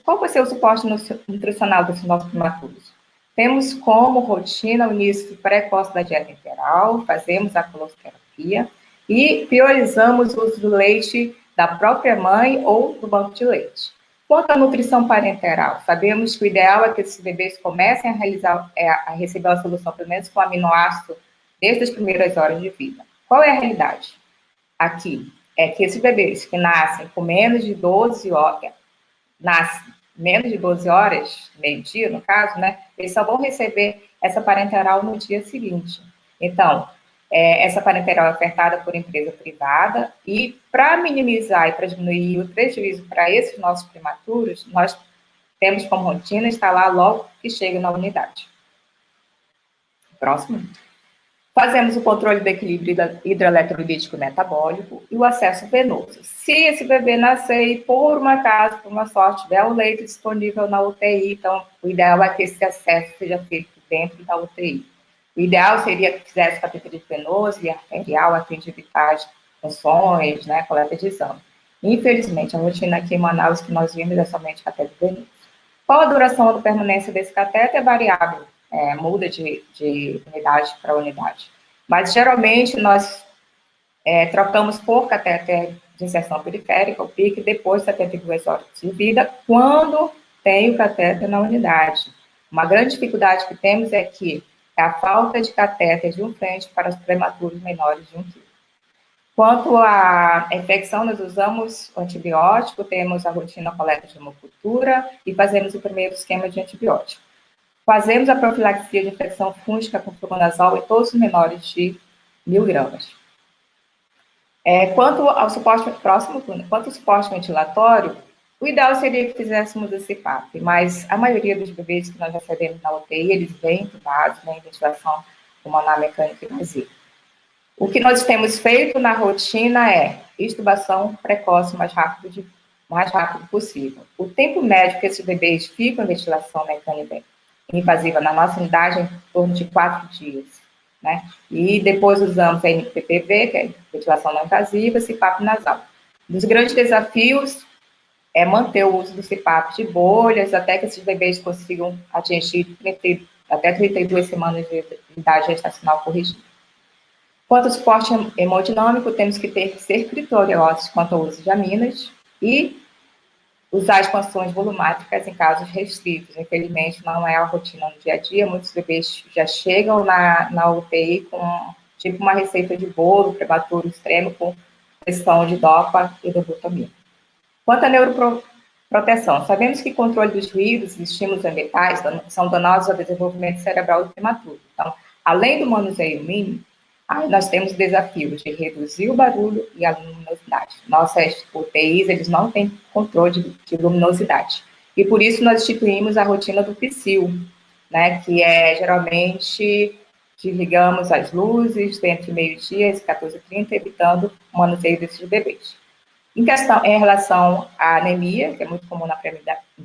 Qual vai ser o suporte nutricional desses nossos prematuros? Temos como rotina o início precoce da dieta enteral, fazemos a colostterapia e priorizamos o uso do leite da própria mãe ou do banco de leite. Quanto à nutrição parenteral, sabemos que o ideal é que esses bebês comecem a receber uma solução, pelo menos com aminoácido, desde as primeiras horas de vida. Qual é a realidade? Aqui, é que esses bebês que nascem com menos de 12 horas, meio-dia, no caso, né, eles só vão receber essa parenteral no dia seguinte. Então, essa parenteral é ofertada por empresa privada e, para minimizar e para diminuir o prejuízo para esses nossos prematuros, nós temos como rotina instalar logo que chega na unidade. Próximo. Fazemos o controle do equilíbrio hidroeletrolítico metabólico e o acesso venoso. Se esse bebê nascer e, por um acaso, por uma sorte, tiver um leito disponível na UTI, então o ideal é que esse acesso seja feito dentro da UTI. O ideal seria que fizesse cateterismo venoso e arterial, a fim de evitar funções, né, coleta de exame. Infelizmente, a rotina aqui em Manaus que nós vimos é somente cateter venoso. Qual a duração da permanência desse cateter? É variável. Muda de unidade para unidade. Mas, geralmente, nós trocamos por catéter de inserção periférica, o PIC, depois de 72 horas de vida, quando tem o catéter na unidade. Uma grande dificuldade que temos é que a falta de catéter de um frente para os prematuros menores de 1 kg. Quanto à infecção, nós usamos o antibiótico, temos a rotina coleta de hemocultura e fazemos o primeiro esquema de antibiótico. Fazemos a profilaxia de infecção fúngica com fluconazol em todos os menores de 1.000 gramas. Quanto ao suporte ventilatório, o ideal seria que fizéssemos esse CPAP, mas a maioria dos bebês que nós recebemos na UTI, eles vêm intubados, vêm em ventilação pulmonar mecânica invasiva. O que nós temos feito na rotina é extubação precoce o mais rápido possível. O tempo médio que esses bebês ficam em ventilação mecânica invasiva na nossa unidade é em torno de 4 dias. né? E depois usamos a NPPV, que é ventilação não invasiva, CPAP nasal. Um dos grandes desafios é manter o uso do CPAP de bolhas até que esses bebês consigam atingir até 32 semanas de idade gestacional corrigida. Quanto ao suporte hemodinâmico, temos que ser criteriosos quanto ao uso de aminas e usar expansões volumétricas em casos restritos. Infelizmente, não é a rotina no dia a dia. Muitos bebês já chegam na UTI com tipo uma receita de bolo prematuro extremo com pressão de dopa e dobutamina. Quanto à neuroproteção, sabemos que controle dos ruídos e estímulos ambientais são danosos ao desenvolvimento cerebral prematuro. Então, além do manuseio mínimo, nós temos o desafio de reduzir o barulho e a luminosidade. Nossas UTIs, eles não têm controle de luminosidade. E por isso nós instituímos a rotina do PSIL, né, que é geralmente desligamos as luzes entre meio-dia e 14h30, evitando o manuseio desses bebês. Em relação à anemia, que é muito comum na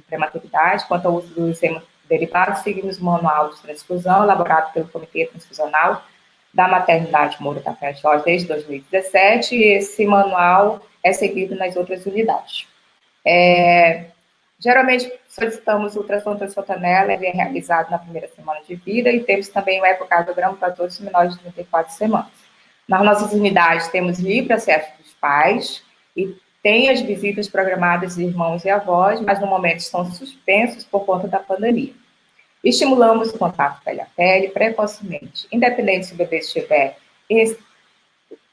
prematuridade, quanto ao uso dos hemoderivados, seguimos o manual de transfusão elaborado pelo Comitê Transfusional da Maternidade Moura Café Jorge desde 2017, e esse manual é seguido nas outras unidades. Geralmente, solicitamos o ultrassom transfontanela, ele é realizado na primeira semana de vida, e temos também o ecocardiograma para todos os menores de 34 semanas. Nas nossas unidades, temos livre acesso dos pais, e tem as visitas programadas de irmãos e avós, mas no momento estão suspensos por conta da pandemia. Estimulamos o contato pele a pele precocemente, independente se o bebê estiver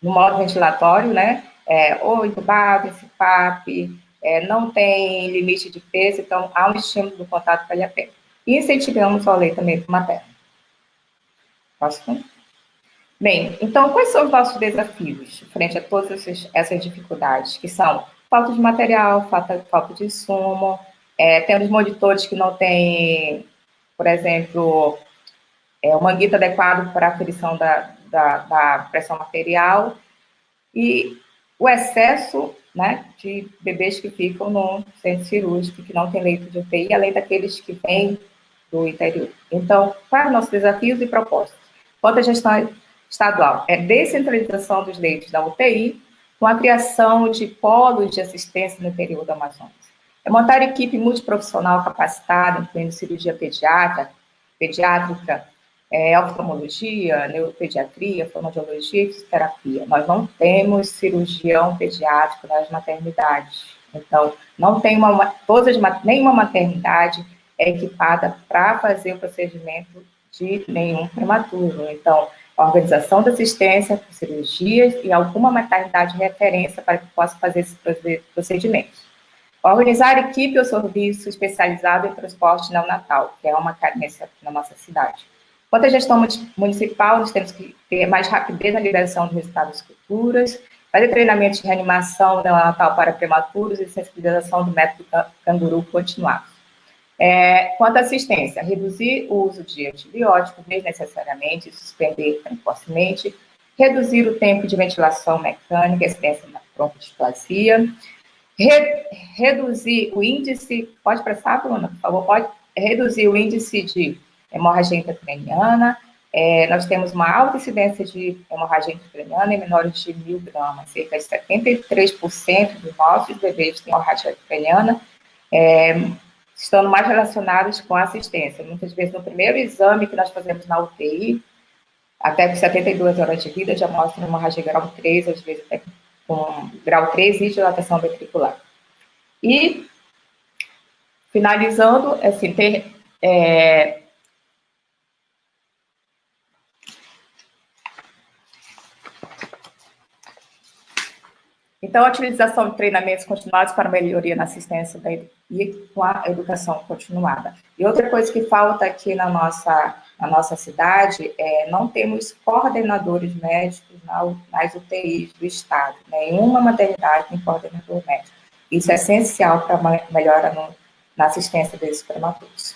no modo ventilatório, né, ou entubado, em CPAP, não tem limite de peso, então há um estímulo do contato pele a pele. E incentivamos o aleitamento materno. Próximo. Bem, então, quais são os nossos desafios frente a todas essas dificuldades, que são falta de material, falta de insumo, temos monitores que não têm, por exemplo, o manguito adequado para a aferição da pressão arterial, e o excesso, né, de bebês que ficam no centro cirúrgico, que não tem leito de UTI, além daqueles que vêm do interior. Então, quais são os nossos desafios e propostas? Quanto à gestão estadual, descentralização dos leitos da UTI, com a criação de polos de assistência no interior do Amazonas. Montar equipe multiprofissional capacitada, incluindo cirurgia pediátrica, oftalmologia, neuropediatria, fonoaudiologia e fisioterapia. Nós não temos cirurgião pediátrico nas maternidades. Então, não tem nenhuma maternidade é equipada para fazer o procedimento de nenhum prematuro. Então, a organização da assistência por cirurgias e alguma maternidade de referência para que possa fazer esses procedimentos. Organizar equipe ou serviço especializado em transporte neonatal, que é uma carência aqui na nossa cidade. Quanto à gestão municipal, nós temos que ter mais rapidez na liberação de resultados futuros, fazer treinamentos de reanimação neonatal para prematuros e sensibilização do método canguru continuado. Quanto à assistência, reduzir o uso de antibióticos desnecessariamente, suspender precocemente, reduzir o tempo de ventilação mecânica, incidência na broncodisplasia, reduzir o índice, pode prestar, Bruna, por favor, pode reduzir o índice de hemorragia intracraniana. Nós temos uma alta incidência de hemorragia intracraniana em menores de 1.000 gramas, cerca de 73% dos nossos bebês têm hemorragia intracraniana, estando mais relacionados com a assistência. Muitas vezes, no primeiro exame que nós fazemos na UTI, até com 72 horas de vida, já mostra hemorragia grau 3, às vezes até com grau 3 e dilatação ventricular. E, finalizando, assim, então, a utilização de treinamentos continuados para melhoria na assistência e com a educação continuada. E outra coisa que falta aqui na nossa cidade não temos coordenadores médicos nas UTIs do estado. Nenhuma maternidade tem coordenador médico. Isso é essencial para a melhora na assistência desses prematuros.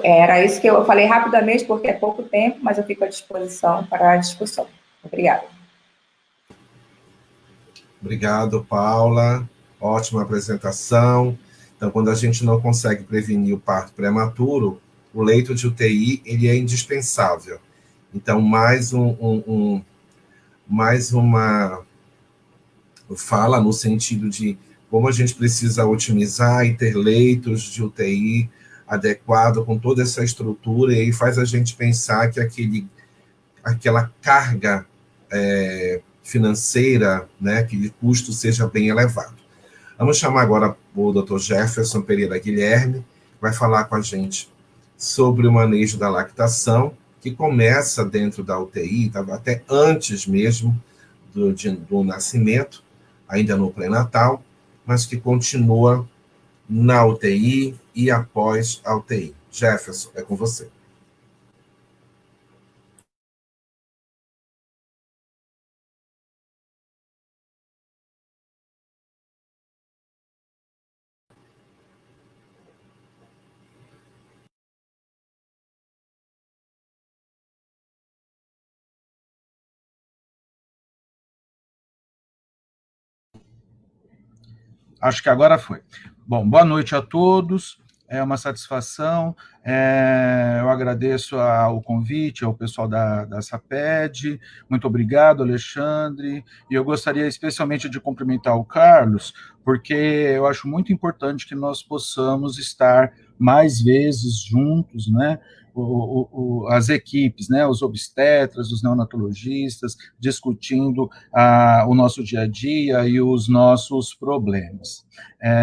Era isso que eu falei rapidamente, porque é pouco tempo, mas eu fico à disposição para a discussão. Obrigada. Obrigado, Paula. Ótima apresentação. Então, quando a gente não consegue prevenir o parto prematuro, o leito de UTI ele é indispensável. Então, mais uma fala no sentido de como a gente precisa otimizar e ter leitos de UTI adequado com toda essa estrutura, e aí faz a gente pensar que aquela carga financeira, né, aquele custo seja bem elevado. Vamos chamar agora o Dr. Jefferson Pereira Guilherme, que vai falar com a gente sobre o manejo da lactação, que começa dentro da UTI, até antes mesmo do nascimento, ainda no pré-natal, mas que continua na UTI e após a UTI. Jefferson, é com você. Acho que agora foi. Bom, boa noite a todos. É uma satisfação. Eu agradeço ao convite, ao pessoal da SAPED. Muito obrigado, Alexandre. E eu gostaria especialmente de cumprimentar o Carlos, porque eu acho muito importante que nós possamos estar mais vezes juntos, né? As equipes, né, os obstetras, os neonatologistas, discutindo o nosso dia a dia e os nossos problemas.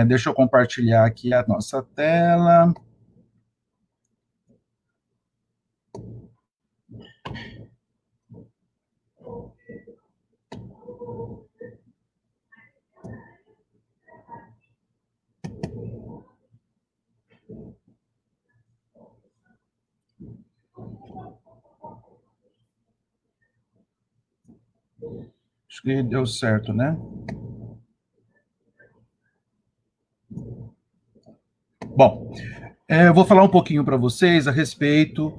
Deixa eu compartilhar aqui a nossa tela. Acho que deu certo, né? Bom, eu vou falar um pouquinho para vocês a respeito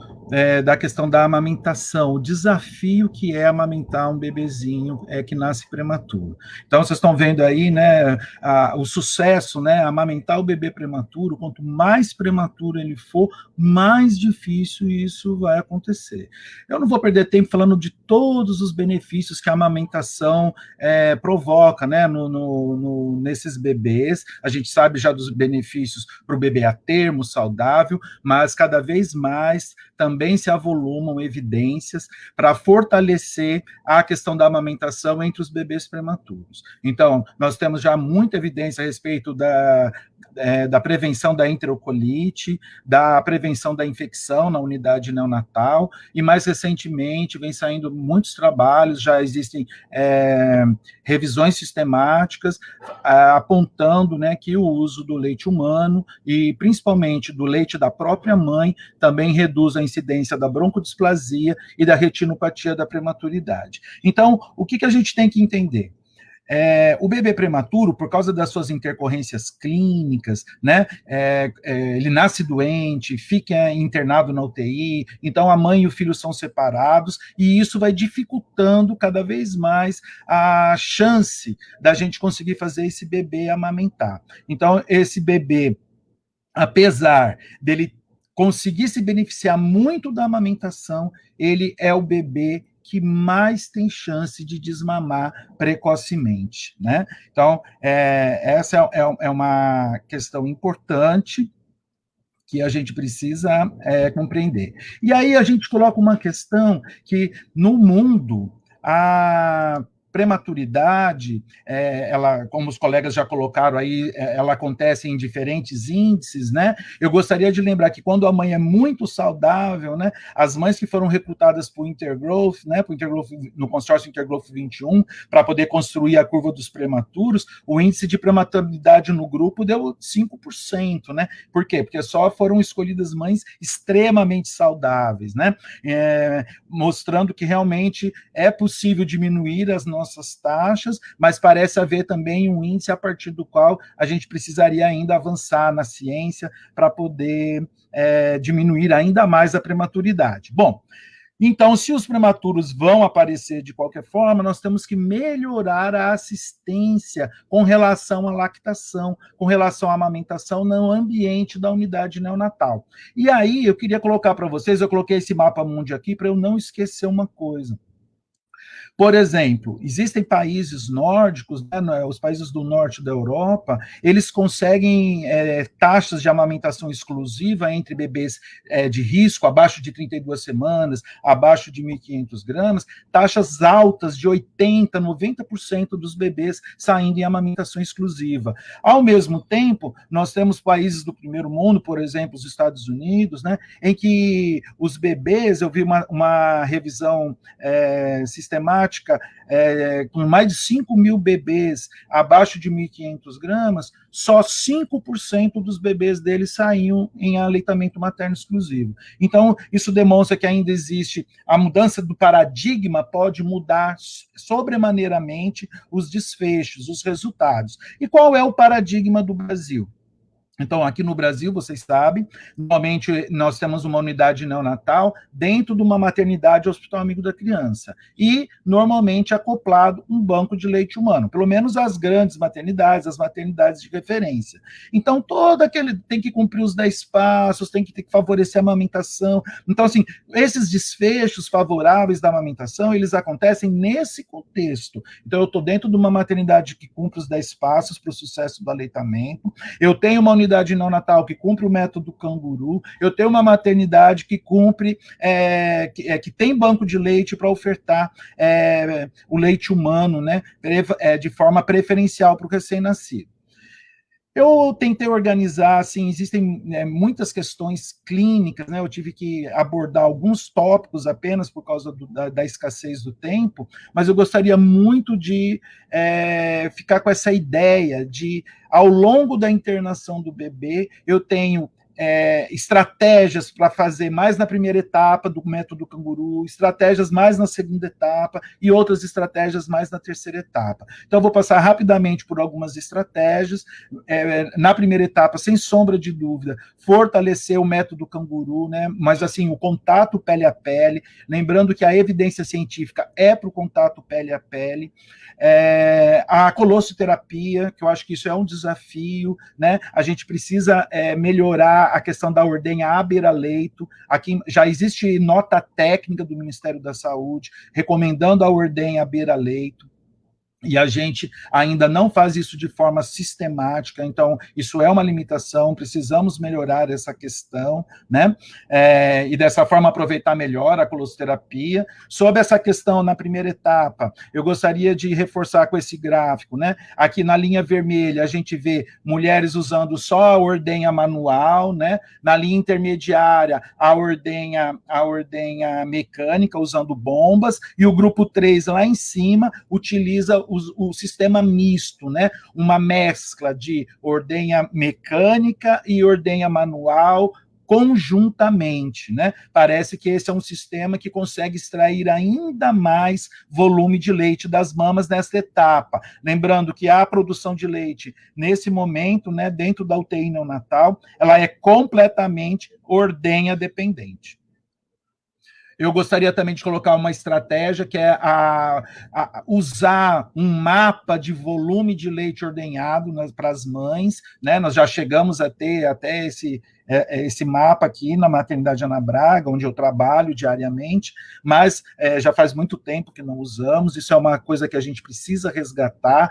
da questão da amamentação, o desafio que é amamentar um bebezinho que nasce prematuro. Então, vocês estão vendo aí, né, o sucesso, né, amamentar o bebê prematuro, quanto mais prematuro ele for, mais difícil isso vai acontecer. Eu não vou perder tempo falando de todos os benefícios que a amamentação provoca, né, nesses bebês. A gente sabe já dos benefícios para o bebê a termo, saudável, mas cada vez mais também se avolumam evidências para fortalecer a questão da amamentação entre os bebês prematuros. Então, nós temos já muita evidência a respeito da prevenção da enterocolite, da prevenção da infecção na unidade neonatal, e mais recentemente vem saindo muitos trabalhos, já existem revisões sistemáticas apontando, né, que o uso do leite humano e principalmente do leite da própria mãe também reduz a incidência da broncodisplasia e da retinopatia da prematuridade. Então, o que a gente tem que entender? O bebê prematuro, por causa das suas intercorrências clínicas, né, ele nasce doente, fica internado na UTI, então a mãe e o filho são separados, e isso vai dificultando cada vez mais a chance da gente conseguir fazer esse bebê amamentar. Então, esse bebê, apesar dele conseguir se beneficiar muito da amamentação, ele é o bebê que mais tem chance de desmamar precocemente, né? Então, essa é uma questão importante que a gente precisa compreender. E aí a gente coloca uma questão que, no mundo, a prematuridade, ela, como os colegas já colocaram aí, ela acontece em diferentes índices, né? Eu gostaria de lembrar que quando a mãe é muito saudável, né, as mães que foram recrutadas para o Intergrowth, né, no consórcio Intergrowth 21, para poder construir a curva dos prematuros, o índice de prematuridade no grupo deu 5%, né? Por quê? Porque só foram escolhidas mães extremamente saudáveis, né? Mostrando que realmente é possível diminuir as nossas taxas, mas parece haver também um índice a partir do qual a gente precisaria ainda avançar na ciência para poder diminuir ainda mais a prematuridade. Bom, Então, se os prematuros vão aparecer de qualquer forma, nós temos que melhorar a assistência com relação à lactação, com relação à amamentação no ambiente da unidade neonatal. E aí, eu queria colocar para vocês, eu coloquei esse mapa mundi aqui para eu não esquecer uma coisa. Por exemplo, existem países nórdicos, né, os países do norte da Europa, eles conseguem taxas de amamentação exclusiva entre bebês de risco, abaixo de 32 semanas, abaixo de 1.500 gramas, taxas altas de 80%, 90% dos bebês saindo em amamentação exclusiva. Ao mesmo tempo, nós temos países do primeiro mundo, por exemplo, os Estados Unidos, né, em que os bebês, eu vi uma revisão sistemática, com mais de 5 mil bebês abaixo de 1.500 gramas, só 5% dos bebês deles saíam em aleitamento materno exclusivo. Então, isso demonstra que ainda existe a mudança do paradigma, pode mudar sobremaneiramente os desfechos, os resultados. E qual é o paradigma do Brasil? Então, aqui no Brasil, vocês sabem, normalmente nós temos uma unidade neonatal dentro de uma maternidade Hospital Amigo da Criança e, normalmente, acoplado um banco de leite humano, pelo menos as grandes maternidades, as maternidades de referência. Então, tem que cumprir os 10 passos, tem que favorecer a amamentação. Então, assim, esses desfechos favoráveis da amamentação, eles acontecem nesse contexto. Então, eu estou dentro de uma maternidade que cumpre os 10 passos para o sucesso do aleitamento, eu tenho uma unidade neonatal que cumpre o método canguru, eu tenho uma maternidade que cumpre, que tem banco de leite para ofertar o leite humano, né, de forma preferencial para o recém-nascido. Eu tentei organizar, assim, existem muitas questões clínicas, né? Eu tive que abordar alguns tópicos apenas por causa da escassez do tempo, mas eu gostaria muito de ficar com essa ideia de, ao longo da internação do bebê, eu tenho estratégias para fazer mais na primeira etapa do método canguru, estratégias mais na segunda etapa e outras estratégias mais na terceira etapa. Então, eu vou passar rapidamente por algumas estratégias. Na primeira etapa, sem sombra de dúvida, fortalecer o método canguru, né? Mas, assim, o contato pele a pele, lembrando que a evidência científica é para o contato pele a pele. A colossoterapia, que eu acho que isso é um desafio, né? A gente precisa melhorar a questão da ordenha à beira-leito. Aqui já existe nota técnica do Ministério da Saúde recomendando a ordenha à beira-leito. E a gente ainda não faz isso de forma sistemática, então isso é uma limitação, precisamos melhorar essa questão, né? E dessa forma aproveitar melhor a colossoterapia. Sobre essa questão na primeira etapa, eu gostaria de reforçar com esse gráfico, né? Aqui na linha vermelha a gente vê mulheres usando só a ordenha manual, né? Na linha intermediária a ordenha mecânica usando bombas, e o grupo 3 lá em cima utiliza o sistema misto, né? Uma mescla de ordenha mecânica e ordenha manual conjuntamente, né? Parece que esse é um sistema que consegue extrair ainda mais volume de leite das mamas nesta etapa. Lembrando que a produção de leite, nesse momento, né, dentro da UTI neonatal, ela é completamente ordenha dependente. Eu gostaria também de colocar uma estratégia que é usar um mapa de volume de leite ordenhado para as mães, né? Nós já chegamos a ter até esse mapa aqui na maternidade Ana Braga, onde eu trabalho diariamente, mas já faz muito tempo que não usamos. Isso é uma coisa que a gente precisa resgatar.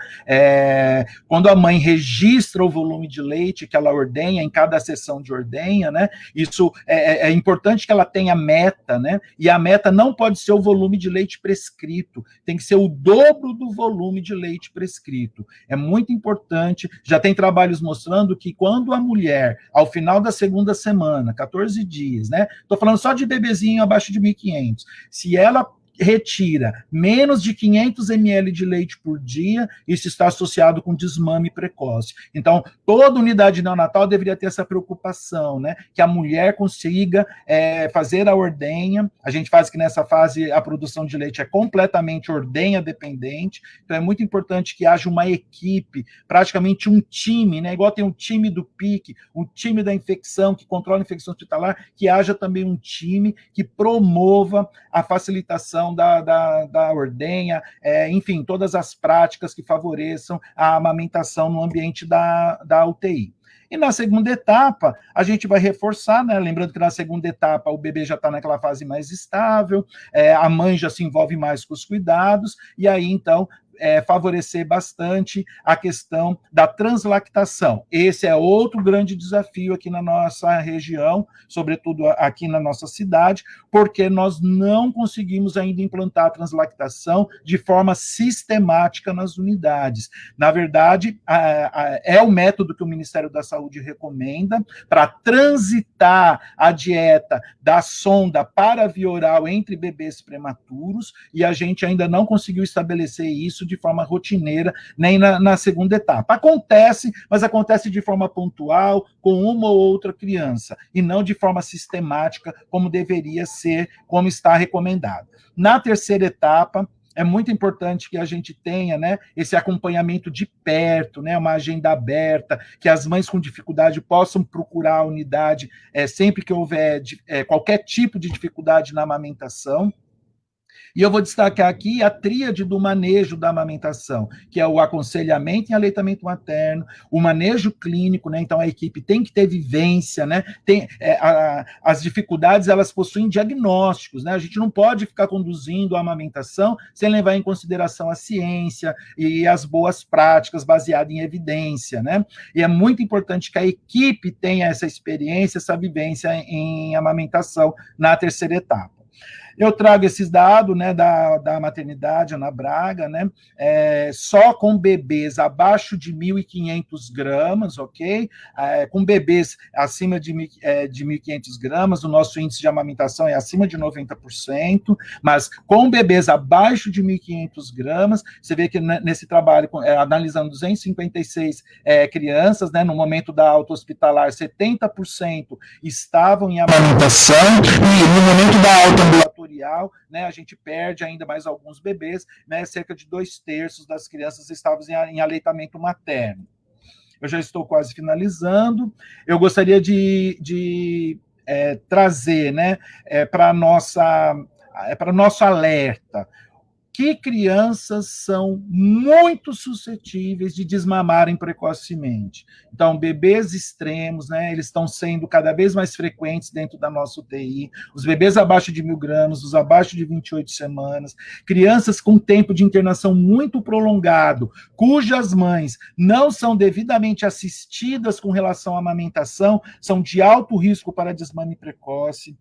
Quando a mãe registra o volume de leite que ela ordenha em cada sessão de ordenha, né? Isso é importante que ela tenha meta, né? E a meta não pode ser o volume de leite prescrito, tem que ser o dobro do volume de leite prescrito. É muito importante, já tem trabalhos mostrando que quando a mulher, ao final da segunda semana, 14 dias, né? Estou falando só de bebezinho abaixo de 1.500. Se ela retira menos de 500 ml de leite por dia, isso está associado com desmame precoce. Então, toda unidade neonatal deveria ter essa preocupação, né? Que a mulher consiga fazer a ordenha. A gente faz que nessa fase a produção de leite é completamente ordenha dependente, então é muito importante que haja uma equipe, praticamente um time, né? Igual tem um time do PIC, um time da infecção, que controla a infecção hospitalar, que haja também um time que promova a facilitação da ordenha, enfim, todas as práticas que favoreçam a amamentação no ambiente da UTI. E na segunda etapa, a gente vai reforçar, né? Lembrando que na segunda etapa o bebê já está naquela fase mais estável, a mãe já se envolve mais com os cuidados, e aí, então, favorecer bastante a questão da translactação. Esse é outro grande desafio aqui na nossa região, sobretudo aqui na nossa cidade, porque nós não conseguimos ainda implantar a translactação de forma sistemática nas unidades. Na verdade, é o método que o Ministério da Saúde recomenda para transitar a dieta da sonda para a via oral entre bebês prematuros, e a gente ainda não conseguiu estabelecer isso de forma rotineira, nem na segunda etapa. Acontece, mas acontece de forma pontual, com uma ou outra criança, e não de forma sistemática, como deveria ser, como está recomendado. Na terceira etapa, é muito importante que a gente tenha, né, esse acompanhamento de perto, né, uma agenda aberta, que as mães com dificuldade possam procurar a unidade sempre que houver qualquer tipo de dificuldade na amamentação. E eu vou destacar aqui a tríade do manejo da amamentação, que é o aconselhamento em aleitamento materno, o manejo clínico, né? Então a equipe tem que ter vivência, né? As dificuldades, elas possuem diagnósticos, né? A gente não pode ficar conduzindo a amamentação sem levar em consideração a ciência e as boas práticas baseadas em evidência, né? E é muito importante que a equipe tenha essa experiência, essa vivência em amamentação na terceira etapa. Eu trago esses dados, né, da maternidade Ana Braga, né, só com bebês abaixo de 1.500 gramas, ok? Com bebês acima de 1.500 gramas, o nosso índice de amamentação é acima de 90%, mas com bebês abaixo de 1.500 gramas, você vê que nesse trabalho, analisando 256 crianças, né, no momento da alta hospitalar, 70% estavam em amamentação, e no momento da alta ambulatorial, né, a gente perde ainda mais alguns bebês, né, cerca de 2/3 das crianças estavam em aleitamento materno. Eu já estou quase finalizando. Eu gostaria de trazer, né, para nosso alerta, que crianças são muito suscetíveis de desmamarem precocemente. Então, bebês extremos, né, eles estão sendo cada vez mais frequentes dentro da nossa UTI, os bebês abaixo de 1.000 gramas, os abaixo de 28 semanas, crianças com tempo de internação muito prolongado, cujas mães não são devidamente assistidas com relação à amamentação, são de alto risco para desmame precoce.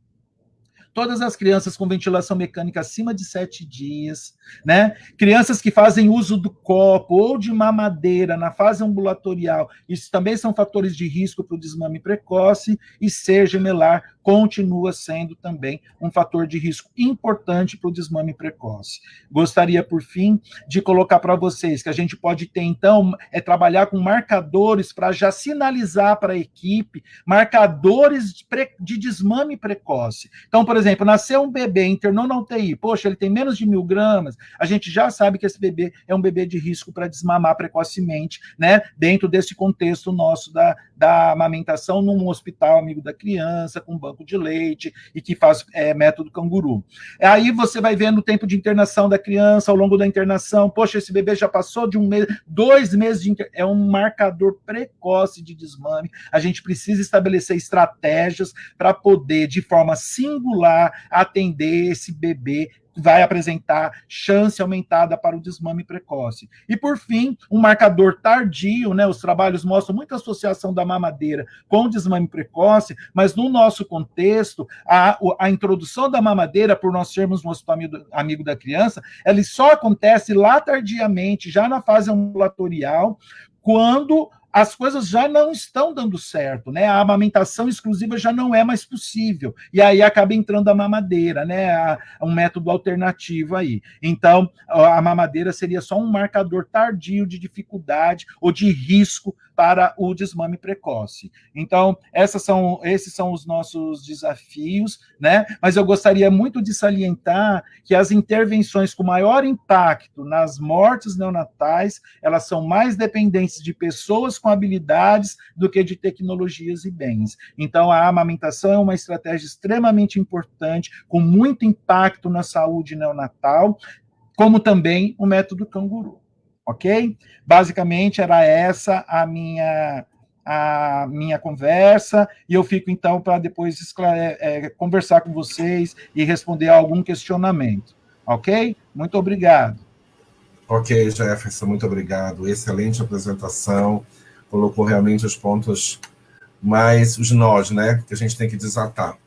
Todas as crianças com ventilação mecânica acima de 7 dias, né? Crianças que fazem uso do copo ou de mamadeira na fase ambulatorial, isso também são fatores de risco para o desmame precoce, e ser gemelar continua sendo também um fator de risco importante para o desmame precoce. Gostaria, por fim, de colocar para vocês que a gente pode ter, então, trabalhar com marcadores para já sinalizar para a equipe marcadores de desmame precoce. Então, por exemplo, nasceu um bebê, internou na UTI, poxa, ele tem menos de 1.000 gramas, a gente já sabe que esse bebê é um bebê de risco para desmamar precocemente, né, dentro desse contexto nosso da amamentação num hospital amigo da criança, com banco de leite, e que faz método canguru. Aí você vai vendo o tempo de internação da criança, ao longo da internação, poxa, esse bebê já passou de 1 mês, 2 meses é um marcador precoce de desmame. A gente precisa estabelecer estratégias para poder, de forma singular, atender esse bebê vai apresentar chance aumentada para o desmame precoce. E, por fim, um marcador tardio, né? Os trabalhos mostram muita associação da mamadeira com o desmame precoce, mas no nosso contexto, a introdução da mamadeira, por nós sermos um hospital amigo da criança, ela só acontece lá tardiamente, já na fase ambulatorial, quando as coisas já não estão dando certo, né? A amamentação exclusiva já não é mais possível. E aí acaba entrando a mamadeira, né? Um método alternativo aí. Então, a mamadeira seria só um marcador tardio de dificuldade ou de risco para o desmame precoce. Então, esses são os nossos desafios, né? Mas eu gostaria muito de salientar que as intervenções com maior impacto nas mortes neonatais, elas são mais dependentes de pessoas com habilidades do que de tecnologias e bens. Então, a amamentação é uma estratégia extremamente importante, com muito impacto na saúde neonatal, como também o método canguru. Ok? Basicamente, era essa a minha conversa, e eu fico, então, para depois conversar com vocês e responder a algum questionamento. Ok? Muito obrigado. Ok, Jefferson, muito obrigado. Excelente apresentação. Colocou realmente os pontos mais, os nós, né? Que a gente tem que desatar,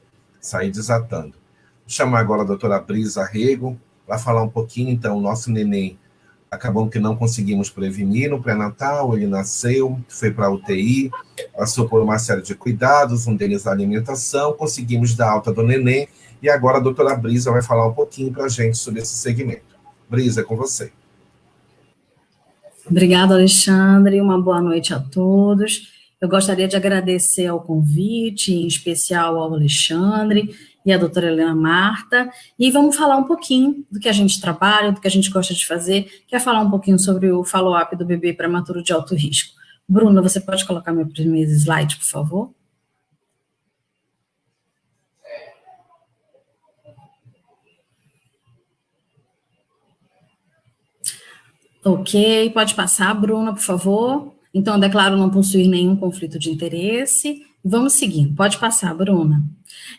sair desatando. Vou chamar agora a doutora Brisa Rego para falar um pouquinho, então, o nosso neném. Acabou que não conseguimos prevenir no pré-natal, ele nasceu, foi para a UTI, passou por uma série de cuidados, um deles a alimentação, conseguimos dar alta do neném, e agora a doutora Brisa vai falar um pouquinho para a gente sobre esse segmento. Brisa, é com você. Obrigada, Alexandre, uma boa noite a todos. Eu gostaria de agradecer ao convite, em especial ao Alexandre e à doutora Helena Marta, e vamos falar um pouquinho do que a gente trabalha, do que a gente gosta de fazer, que é falar um pouquinho sobre o follow-up do bebê prematuro de alto risco. Bruna, você pode colocar meu primeiro slide, por favor? Ok, pode passar, Bruna, por favor. Então, eu declaro não possuir nenhum conflito de interesse. Vamos seguindo, pode passar, Bruna.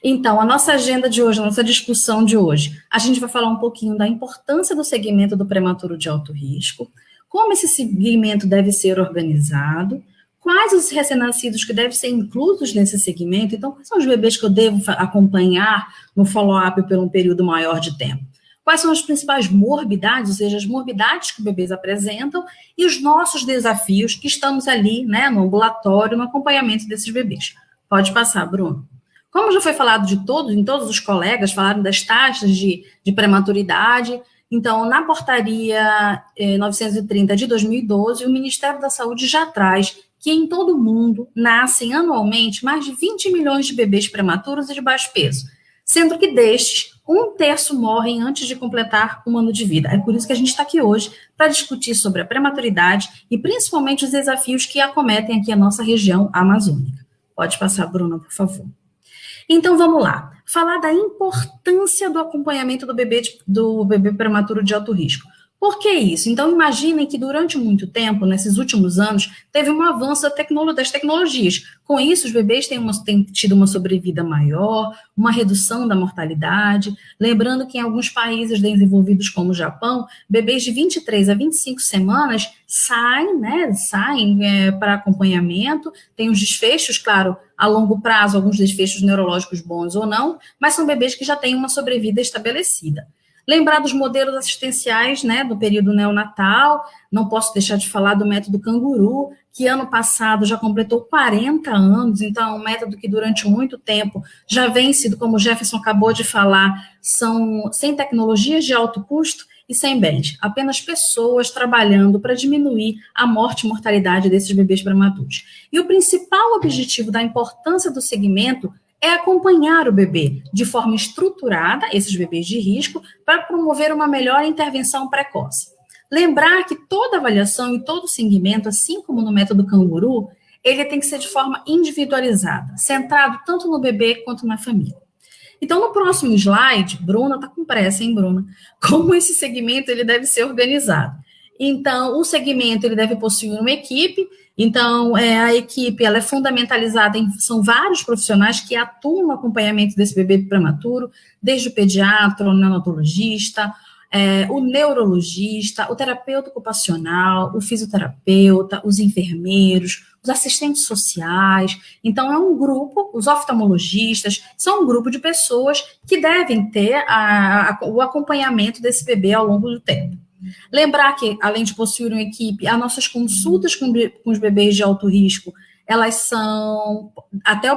Então, a nossa agenda de hoje, a nossa discussão de hoje, a gente vai falar um pouquinho da importância do segmento do prematuro de alto risco, como esse segmento deve ser organizado, quais os recém-nascidos que devem ser inclusos nesse segmento, então, quais são os bebês que eu devo acompanhar no follow-up por um período maior de tempo. Quais são as principais morbidades, ou seja, as morbidades que os bebês apresentam e os nossos desafios que estamos ali, né, no ambulatório, no acompanhamento desses bebês. Pode passar, Bruno. Como já foi falado em todos os colegas falaram das taxas de prematuridade, então, na portaria 930 de 2012, o Ministério da Saúde já traz que em todo o mundo nascem anualmente mais de 20 milhões de bebês prematuros e de baixo peso, sendo que destes, 1/3 morrem antes de completar 1 ano de vida. É por isso que a gente está aqui hoje, para discutir sobre a prematuridade e principalmente os desafios que acometem aqui a nossa região amazônica. Pode passar, Bruna, por favor. Então, vamos lá. Falar da importância do acompanhamento do bebê prematuro de alto risco. Por que isso? Então, imaginem que durante muito tempo, nesses últimos anos, teve um avanço das tecnologias. Com isso, os bebês têm tido uma sobrevida maior, uma redução da mortalidade. Lembrando que em alguns países desenvolvidos como o Japão, bebês de 23 a 25 semanas saem para acompanhamento, tem os desfechos, claro, a longo prazo, alguns desfechos neurológicos bons ou não, mas são bebês que já têm uma sobrevida estabelecida. Lembrar dos modelos assistenciais, né, do período neonatal, não posso deixar de falar do método canguru, que ano passado já completou 40 anos, então é um método que durante muito tempo já vem sido, como o Jefferson acabou de falar, são sem tecnologias de alto custo e sem bens, apenas pessoas trabalhando para diminuir a morte e mortalidade desses bebês prematuros. E o principal objetivo da importância do segmento é acompanhar o bebê de forma estruturada, esses bebês de risco, para promover uma melhor intervenção precoce. Lembrar que toda avaliação e todo segmento, assim como no método canguru, ele tem que ser de forma individualizada, centrado tanto no bebê quanto na família. Então, no próximo slide, Bruna está com pressa, hein, Bruna? Como esse segmento ele deve ser organizado. Então, o segmento ele deve possuir uma equipe. Então, a equipe ela é fundamentalizada são vários profissionais que atuam no acompanhamento desse bebê prematuro, desde o pediatra, o neonatologista, o neurologista, o terapeuta ocupacional, o fisioterapeuta, os enfermeiros, os assistentes sociais. Então, é um grupo, os oftalmologistas, são um grupo de pessoas que devem ter o acompanhamento desse bebê ao longo do tempo. Lembrar que, além de possuir uma equipe, as nossas consultas com os bebês de alto risco, elas são, até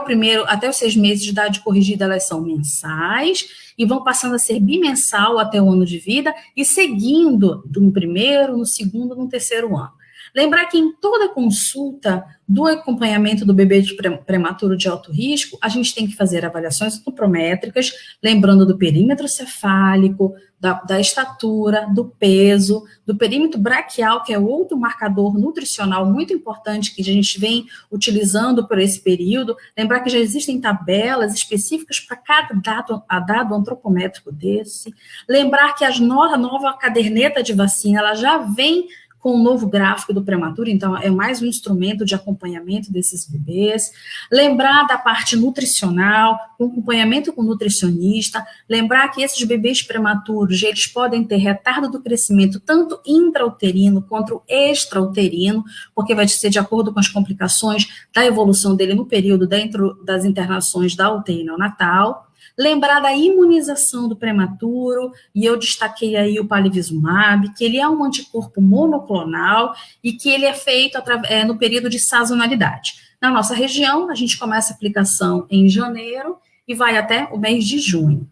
os 6 meses de idade corrigida, elas são mensais, e vão passando a ser bimensal até o ano de vida, e seguindo no primeiro, no segundo, no terceiro ano. Lembrar que em toda consulta do acompanhamento do bebê prematuro de alto risco, a gente tem que fazer avaliações antropométricas, lembrando do perímetro cefálico, da estatura, do peso, do perímetro braquial, que é outro marcador nutricional muito importante que a gente vem utilizando por esse período. Lembrar que já existem tabelas específicas para cada dado antropométrico desse. Lembrar que a nova caderneta de vacina, ela já vem com o novo gráfico do prematuro, então é mais um instrumento de acompanhamento desses bebês. Lembrar da parte nutricional, com acompanhamento com o nutricionista. Lembrar que esses bebês prematuros, eles podem ter retardo do crescimento tanto intrauterino quanto extrauterino, porque vai ser de acordo com as complicações da evolução dele no período dentro das internações da UTI neonatal. Lembrar da imunização do prematuro, e eu destaquei aí o palivizumab, que ele é um anticorpo monoclonal e que ele é feito no período de sazonalidade. Na nossa região, a gente começa a aplicação em janeiro e vai até o mês de junho.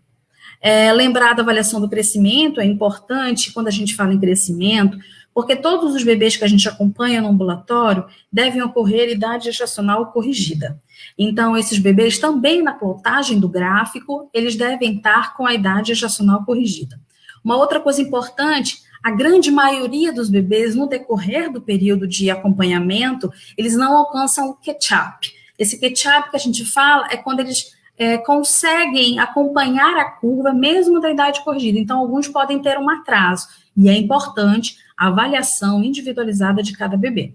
Lembrar da avaliação do crescimento é importante quando a gente fala em crescimento, porque todos os bebês que a gente acompanha no ambulatório devem ocorrer idade gestacional corrigida. Então, esses bebês também na plotagem do gráfico, eles devem estar com a idade gestacional corrigida. Uma outra coisa importante, a grande maioria dos bebês, no decorrer do período de acompanhamento, eles não alcançam o catch-up. Esse catch-up que a gente fala é quando eles conseguem acompanhar a curva mesmo da idade corrigida. Então, alguns podem ter um atraso, e é importante a avaliação individualizada de cada bebê.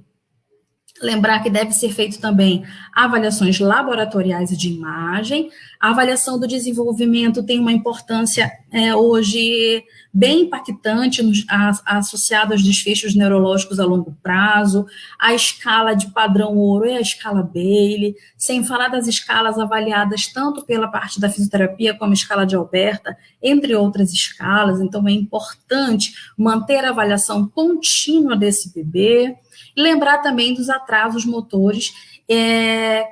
Lembrar que deve ser feito também avaliações laboratoriais de imagem. A avaliação do desenvolvimento tem uma importância hoje bem impactante, associada aos desfechos neurológicos a longo prazo. A escala de padrão ouro é a escala Bayley, sem falar das escalas avaliadas tanto pela parte da fisioterapia como a escala de Alberta, entre outras escalas. Então, é importante manter a avaliação contínua desse bebê. E lembrar também dos atrasos motores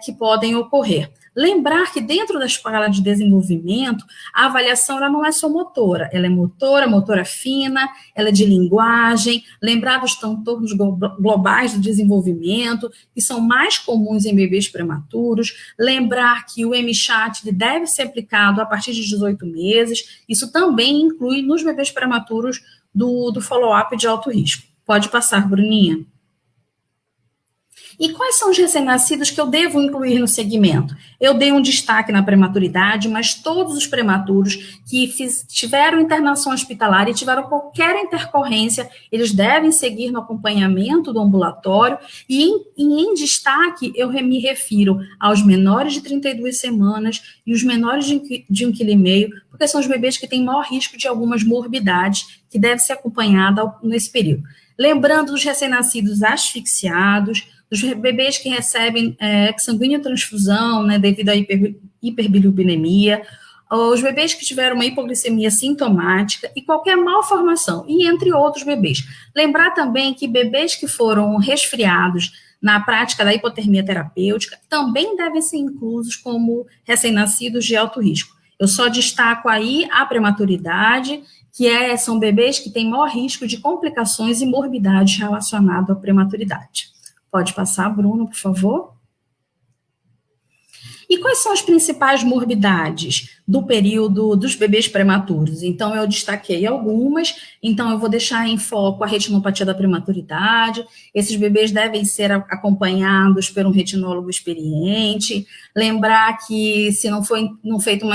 que podem ocorrer. Lembrar que dentro da escala de desenvolvimento, a avaliação ela não é só motora, ela é motora fina, ela é de linguagem. Lembrar dos transtornos globais do desenvolvimento, que são mais comuns em bebês prematuros. Lembrar que o MCHAT deve ser aplicado a partir de 18 meses. Isso também inclui nos bebês prematuros do follow-up de alto risco. Pode passar, Bruninha. E quais são os recém-nascidos que eu devo incluir no segmento? Eu dei um destaque na prematuridade, mas todos os prematuros que tiveram internação hospitalar e tiveram qualquer intercorrência, eles devem seguir no acompanhamento do ambulatório. E em destaque, eu me refiro aos menores de 32 semanas e os menores de 1,5 kg, porque são os bebês que têm maior risco de algumas morbidades que devem ser acompanhadas nesse período. Lembrando dos recém-nascidos asfixiados, dos bebês que recebem sanguíneo transfusão, né, devido à hiperbilirubinemia, os bebês que tiveram uma hipoglicemia sintomática e qualquer malformação, e entre outros bebês. Lembrar também que bebês que foram resfriados na prática da hipotermia terapêutica também devem ser inclusos como recém-nascidos de alto risco. Eu só destaco aí a prematuridade, que são bebês que têm maior risco de complicações e morbidades relacionadas à prematuridade. Pode passar, Bruno, por favor. E quais são as principais morbidades do período dos bebês prematuros? Então, eu destaquei algumas, então eu vou deixar em foco a retinopatia da prematuridade. Esses bebês devem ser acompanhados por um retinólogo experiente. Lembrar que se não feita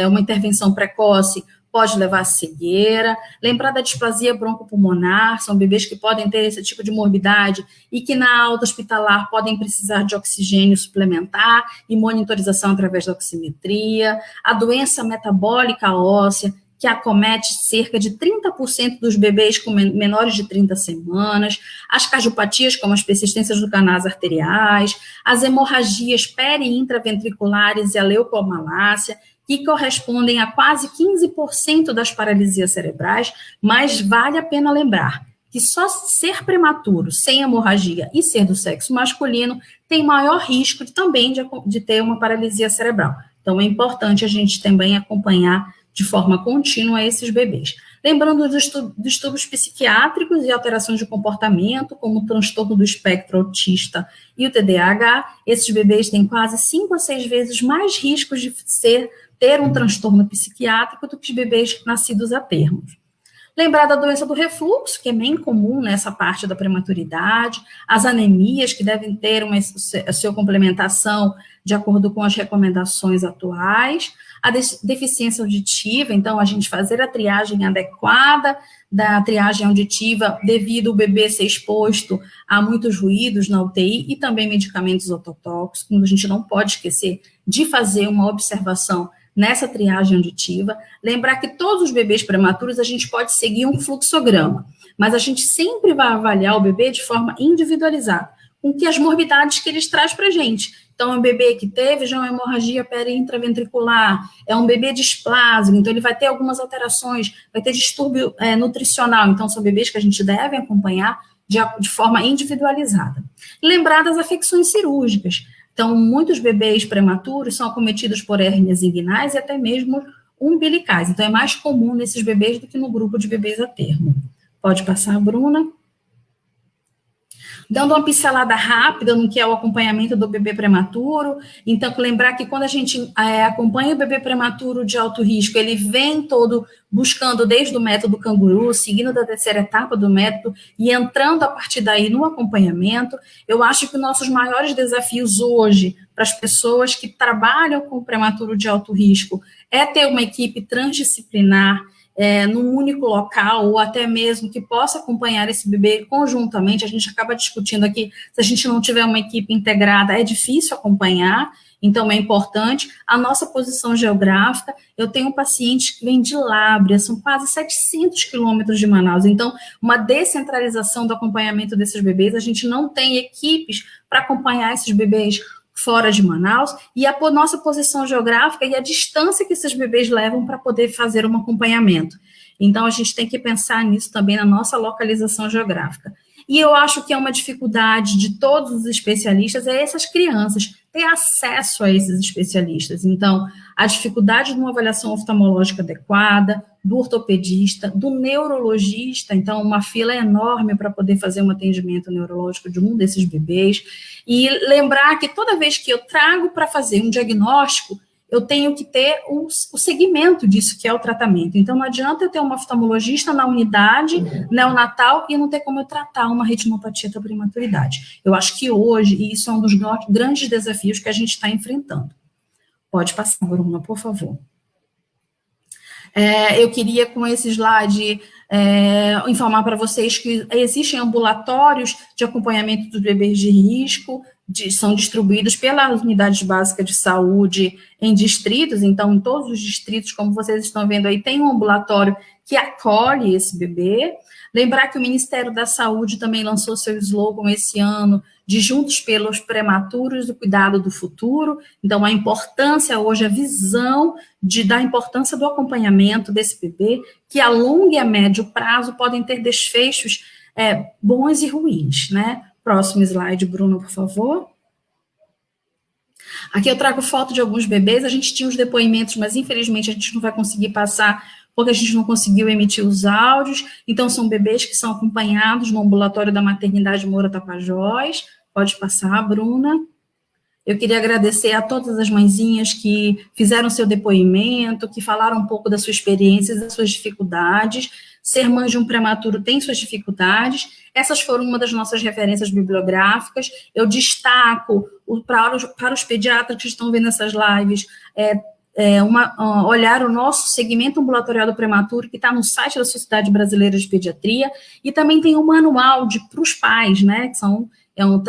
uma intervenção precoce, pode levar a cegueira. Lembrar da displasia broncopulmonar, são bebês que podem ter esse tipo de morbidade e que na alta hospitalar podem precisar de oxigênio suplementar e monitorização através da oximetria. A doença metabólica óssea, que acomete cerca de 30% dos bebês com menores de 30 semanas, as cardiopatias, como as persistências do canais arteriais, as hemorragias peri-intraventriculares e a leucomalácia, que correspondem a quase 15% das paralisias cerebrais, mas vale a pena lembrar que só ser prematuro, sem hemorragia e ser do sexo masculino tem maior risco também de ter uma paralisia cerebral. Então, é importante a gente também acompanhar de forma contínua esses bebês. Lembrando dos distúrbios psiquiátricos e alterações de comportamento, como o transtorno do espectro autista e o TDAH, esses bebês têm quase 5 a 6 vezes mais riscos de ter um transtorno psiquiátrico do que os bebês nascidos a termo. Lembrar da doença do refluxo, que é bem comum nessa parte da prematuridade, as anemias, que devem ter a sua complementação de acordo com as recomendações atuais, a deficiência auditiva, então a gente fazer a triagem adequada da triagem auditiva devido ao bebê ser exposto a muitos ruídos na UTI e também medicamentos ototóxicos, a gente não pode esquecer de fazer uma observação nessa triagem auditiva. Lembrar que todos os bebês prematuros a gente pode seguir um fluxograma, mas a gente sempre vai avaliar o bebê de forma individualizada, com que as morbidades que eles trazem para a gente. Então, é um bebê que teve já uma hemorragia intraventricular, é um bebê displásico, então ele vai ter algumas alterações, vai ter distúrbio nutricional, então são bebês que a gente deve acompanhar de forma individualizada. Lembrar das afecções cirúrgicas. Então, muitos bebês prematuros são acometidos por hérnias inguinais e até mesmo umbilicais. Então, é mais comum nesses bebês do que no grupo de bebês a termo. Pode passar, Bruna. Dando uma pincelada rápida no que é o acompanhamento do bebê prematuro. Então, lembrar que quando a gente acompanha o bebê prematuro de alto risco, ele vem todo buscando desde o método canguru, seguindo da terceira etapa do método e entrando a partir daí no acompanhamento. Eu acho que os nossos maiores desafios hoje para as pessoas que trabalham com o prematuro de alto risco é ter uma equipe transdisciplinar, num único local, ou até mesmo que possa acompanhar esse bebê conjuntamente. A gente acaba discutindo aqui, se a gente não tiver uma equipe integrada, é difícil acompanhar, então é importante. A nossa posição geográfica, eu tenho um paciente que vem de Lábrea, são quase 700 quilômetros de Manaus, então uma descentralização do acompanhamento desses bebês, a gente não tem equipes para acompanhar esses bebês fora de Manaus, e a nossa posição geográfica e a distância que esses bebês levam para poder fazer um acompanhamento. Então, a gente tem que pensar nisso também na nossa localização geográfica. E eu acho que é uma dificuldade de todos os especialistas, essas crianças ter acesso a esses especialistas. Então, a dificuldade de uma avaliação oftalmológica adequada, do ortopedista, do neurologista, então uma fila enorme para poder fazer um atendimento neurológico de um desses bebês, e lembrar que toda vez que eu trago para fazer um diagnóstico, eu tenho que ter o segmento disso, que é o tratamento. Então, não adianta eu ter um oftalmologista na unidade neonatal e não ter como eu tratar uma retinopatia da prematuridade. Eu acho que hoje, e isso é um dos grandes desafios que a gente está enfrentando. Pode passar, Bruna, por favor. Eu queria, com esse slide, informar para vocês que existem ambulatórios de acompanhamento dos bebês de risco, são distribuídos pelas unidades básicas de saúde em distritos, então, em todos os distritos, como vocês estão vendo aí, tem um ambulatório que acolhe esse bebê. Lembrar que o Ministério da Saúde também lançou seu slogan esse ano, de Juntos pelos Prematuros e Cuidado do Futuro. Então, a importância hoje, a visão da importância do acompanhamento desse bebê, que a longo e a médio prazo podem ter desfechos bons e ruins, né? Próximo slide, Bruno, por favor. Aqui eu trago foto de alguns bebês, a gente tinha os depoimentos, mas infelizmente a gente não vai conseguir passar, porque a gente não conseguiu emitir os áudios. Então, são bebês que são acompanhados no ambulatório da maternidade Moura Tapajós. Pode passar, Bruna. Eu queria agradecer a todas as mãezinhas que fizeram seu depoimento, que falaram um pouco das suas experiências, das suas dificuldades. Ser mãe de um prematuro tem suas dificuldades. Essas foram uma das nossas referências bibliográficas. Eu destaco, para os pediatras que estão vendo essas lives, olhar o nosso segmento ambulatorial do prematuro, que está no site da Sociedade Brasileira de Pediatria, e também tem um manual para os pais, né, que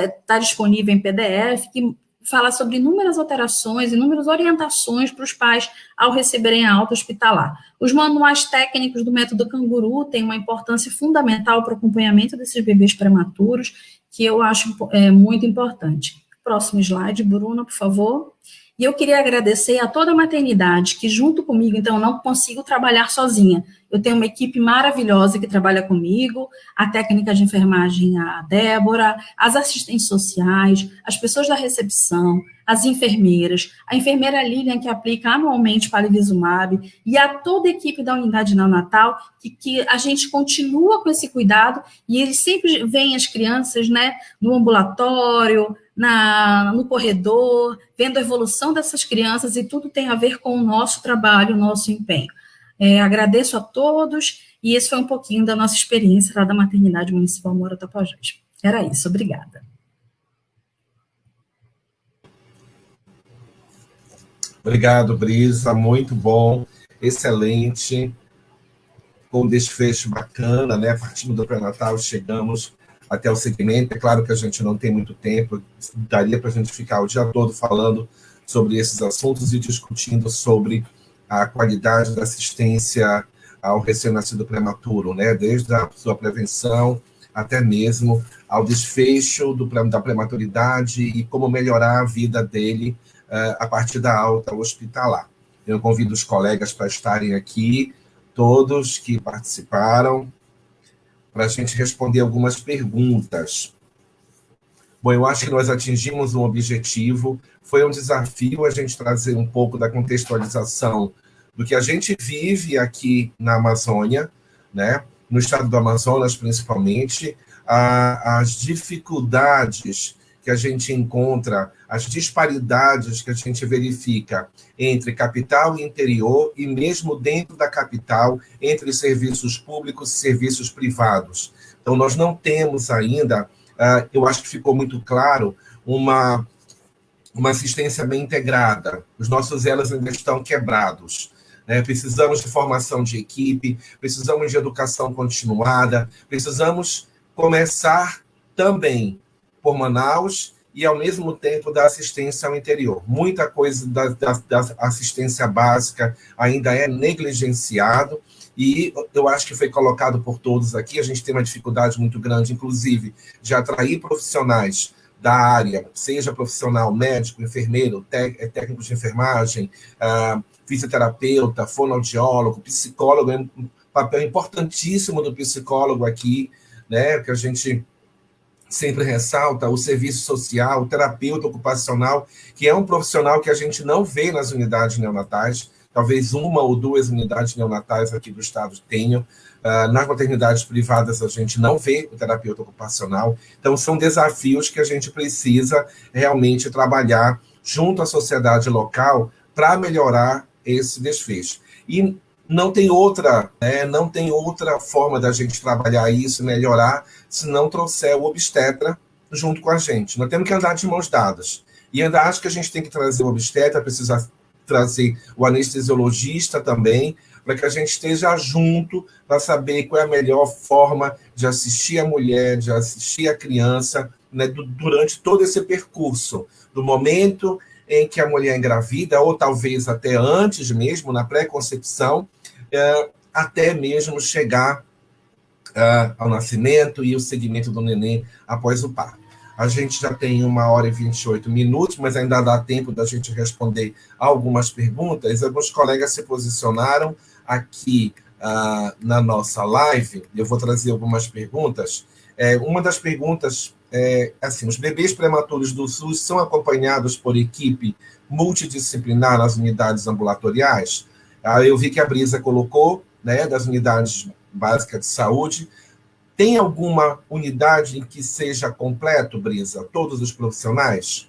está disponível em PDF, que fala sobre inúmeras alterações, inúmeras orientações para os pais ao receberem a alta hospitalar. Os manuais técnicos do método canguru têm uma importância fundamental para o acompanhamento desses bebês prematuros, que eu acho muito importante. Próximo slide, Bruna, por favor. E eu queria agradecer a toda a maternidade que, junto comigo, então, eu não consigo trabalhar sozinha. Eu tenho uma equipe maravilhosa que trabalha comigo, a técnica de enfermagem, a Débora, as assistentes sociais, as pessoas da recepção, as enfermeiras, a enfermeira Lilian, que aplica anualmente Palivizumab, e a toda a equipe da unidade neonatal, que a gente continua com esse cuidado, e eles sempre veem as crianças, né, no ambulatório, no corredor, vendo a evolução dessas crianças, e tudo tem a ver com o nosso trabalho, o nosso empenho. Agradeço a todos, e esse foi um pouquinho da nossa experiência lá da Maternidade Municipal Moura Tapajós. Era isso, obrigada. Obrigado, Brisa, muito bom, excelente, com um desfecho bacana, né? Partindo do pré-natal, chegamos até o segmento. É claro que a gente não tem muito tempo, daria para a gente ficar o dia todo falando sobre esses assuntos e discutindo sobre a qualidade da assistência ao recém-nascido prematuro, né? Desde a sua prevenção até mesmo ao desfecho da prematuridade e como melhorar a vida dele a partir da alta hospitalar. Eu convido os colegas para estarem aqui, todos que participaram, para a gente responder algumas perguntas. Bom, eu acho que nós atingimos um objetivo, foi um desafio a gente trazer um pouco da contextualização do que a gente vive aqui na Amazônia, né? No estado do Amazonas, principalmente, as dificuldades que a gente encontra, as disparidades que a gente verifica entre capital e interior, e mesmo dentro da capital, entre serviços públicos e serviços privados. Então, nós não temos ainda, eu acho que ficou muito claro, uma assistência bem integrada. Os nossos elos ainda estão quebrados. Precisamos de formação de equipe, precisamos de educação continuada, precisamos começar também por Manaus e, ao mesmo tempo, da assistência ao interior. Muita coisa da assistência básica ainda é negligenciado, e eu acho que foi colocado por todos aqui, a gente tem uma dificuldade muito grande, inclusive, de atrair profissionais da área, seja profissional médico, enfermeiro, técnico de enfermagem, fisioterapeuta, fonoaudiólogo, psicólogo. É um papel importantíssimo do psicólogo aqui, né, que a gente sempre ressalta, o serviço social, o terapeuta ocupacional, que é um profissional que a gente não vê nas unidades neonatais, talvez uma ou duas unidades neonatais aqui do estado tenham. Nas maternidades privadas a gente não vê o terapeuta ocupacional. Então, são desafios que a gente precisa realmente trabalhar junto à sociedade local para melhorar esse desfecho. E não tem outra, né? Não tem outra forma da gente trabalhar isso, melhorar, se não trouxer o obstetra junto com a gente. Nós temos que andar de mãos dadas. E ainda acho que a gente tem que trazer o obstetra, precisa trazer o anestesiologista também, para que a gente esteja junto, para saber qual é a melhor forma de assistir a mulher, de assistir a criança, né, durante todo esse percurso, do momento em que a mulher engravida, ou talvez até antes mesmo, na pré-concepção, até mesmo chegar ao nascimento e o segmento do neném após o parto. A gente já tem 1h28, mas ainda dá tempo da gente responder algumas perguntas. Alguns colegas se posicionaram aqui na nossa live. Eu vou trazer algumas perguntas. Uma das perguntas é assim: os bebês prematuros do SUS são acompanhados por equipe multidisciplinar nas unidades ambulatoriais? Eu vi que a Brisa colocou, né, das unidades básicas de saúde. Tem alguma unidade em que seja completo, Brisa, todos os profissionais?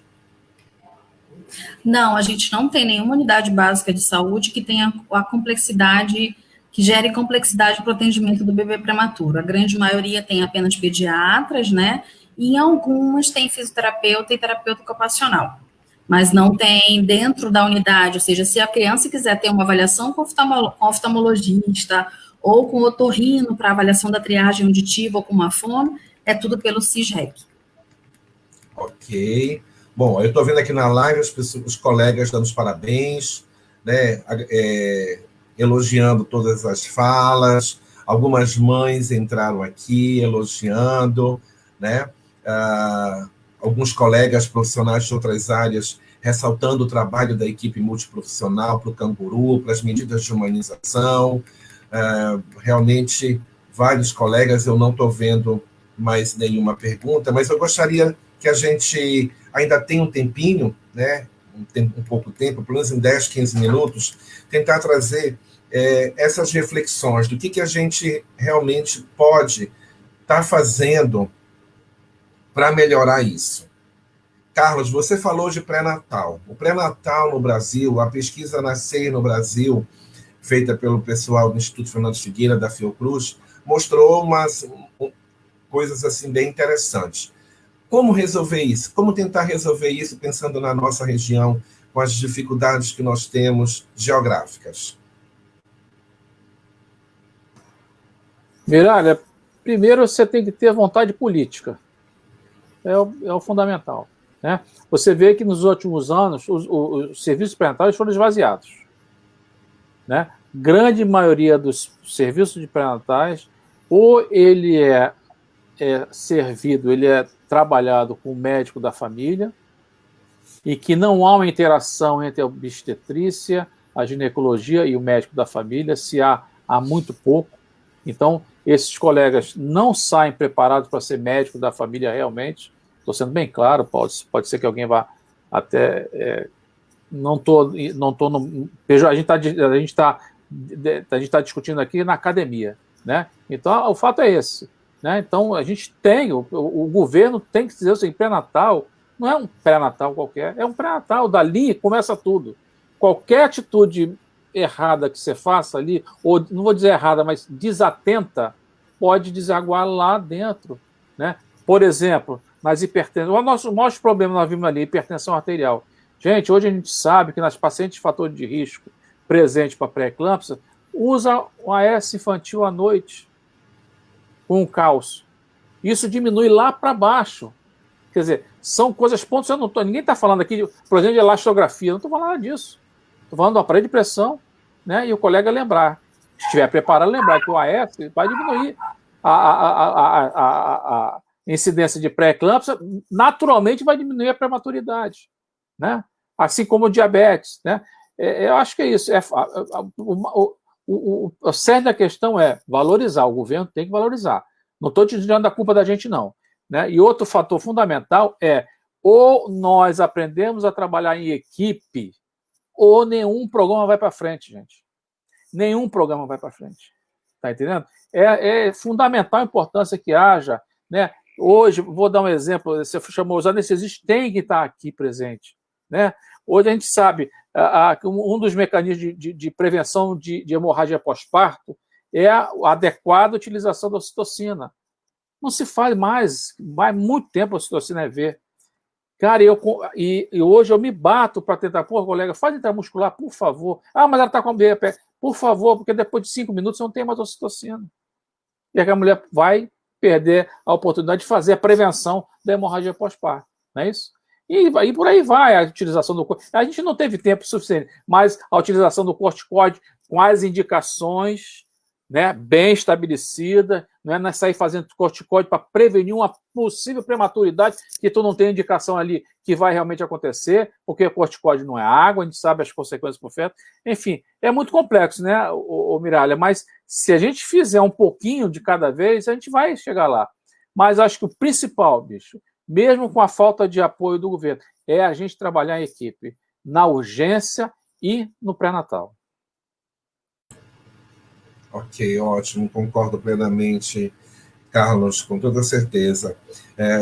Não, a gente não tem nenhuma unidade básica de saúde que tenha a complexidade, que gere complexidade para o atendimento do bebê prematuro. A grande maioria tem apenas pediatras, né? E em algumas tem fisioterapeuta e terapeuta ocupacional. Mas não tem dentro da unidade, ou seja, se a criança quiser ter uma avaliação com oftalmologista ou com otorrino para avaliação da triagem auditiva ou com uma fono, é tudo pelo CISREC. Ok. Bom, eu estou vendo aqui na live os colegas dando os parabéns, né, elogiando todas as falas, algumas mães entraram aqui elogiando, né, alguns colegas profissionais de outras áreas ressaltando o trabalho da equipe multiprofissional para o canguru, para as medidas de humanização. Realmente, vários colegas, eu não estou vendo mais nenhuma pergunta, mas eu gostaria que a gente ainda tenha um tempinho, né, um pouco tempo, pelo menos em 10, 15 minutos, tentar trazer essas reflexões do que a gente realmente pode estar fazendo para melhorar isso. Carlos, você falou de pré-natal. O pré-natal no Brasil, a pesquisa Nascer no Brasil, feita pelo pessoal do Instituto Fernando Figueira, da Fiocruz, mostrou umas coisas assim bem interessantes. Como resolver isso? Como tentar resolver isso pensando na nossa região, com as dificuldades que nós temos geográficas? Miralha, primeiro você tem que ter vontade política. É o fundamental. Né? Você vê que nos últimos anos os serviços pré-natais foram esvaziados. Né? Grande maioria dos serviços de pré-natais, ou ele é servido, ele é trabalhado com o médico da família, e que não há uma interação entre a obstetrícia, a ginecologia e o médico da família, se há muito pouco. Então, esses colegas não saem preparados para ser médico da família realmente. Estou sendo bem claro, pode ser que alguém vá até... não estou no... A gente está discutindo aqui na academia. Né? Então, o fato é esse. Né? Então, a gente tem... O governo tem que dizer assim, pré-natal não é um pré-natal qualquer, é um pré-natal. Dali começa tudo. Qualquer atitude errada que você faça ali, ou não vou dizer errada, mas desatenta, pode desaguar lá dentro. Né? Por exemplo, nas hipertensões, o maior problema nós vimos ali, hipertensão arterial. Gente, hoje a gente sabe que nas pacientes de fator de risco presente para pré-eclâmpsia, usa o AS infantil à noite com um cálcio. Isso diminui lá para baixo. Quer dizer, são coisas pontos. Ninguém está falando aqui, por exemplo, de elastografia, não estou falando nada disso. Estou falando do aparelho de pressão, né? E o colega lembrar. Se estiver preparado, lembrar que o AS vai diminuir a incidência de pré-eclâmpsia, naturalmente vai diminuir a prematuridade, né? Assim como o diabetes, né? Eu acho que é isso. O cerne da questão é valorizar. O governo tem que valorizar. Não estou te dizendo a culpa da gente, não. Né? E outro fator fundamental é ou nós aprendemos a trabalhar em equipe ou nenhum programa vai para frente, gente. Nenhum programa vai para frente. Está entendendo? É fundamental a importância que haja. Né? Hoje, vou dar um exemplo, você chamou os anestesistas, tem que estar aqui presente. Né? Hoje a gente sabe que um dos mecanismos de prevenção de hemorragia pós-parto é a adequada utilização da ocitocina. Não se faz mais, vai muito tempo a ocitocina EV. Cara, e hoje eu me bato para tentar, colega, faz intramuscular, por favor. Mas ela está com a BPE. Por favor, porque depois de 5 minutos você não tem mais ocitocina. E aí a mulher vai perder a oportunidade de fazer a prevenção da hemorragia pós-parto. Não é isso? E por aí vai a utilização do... A gente não teve tempo suficiente, mas a utilização do corticoide com as indicações, né, bem estabelecida, não é sair fazendo corticoide para prevenir uma possível prematuridade que tu não tem indicação ali que vai realmente acontecer, porque o corticoide não é água, a gente sabe as consequências por feto. Enfim, é muito complexo, né, o Miralha? Mas se a gente fizer um pouquinho de cada vez, a gente vai chegar lá. Mas acho que o principal, bicho, mesmo com a falta de apoio do governo, é a gente trabalhar em equipe, na urgência e no pré-natal. Ok, ótimo, concordo plenamente, Carlos, com toda certeza.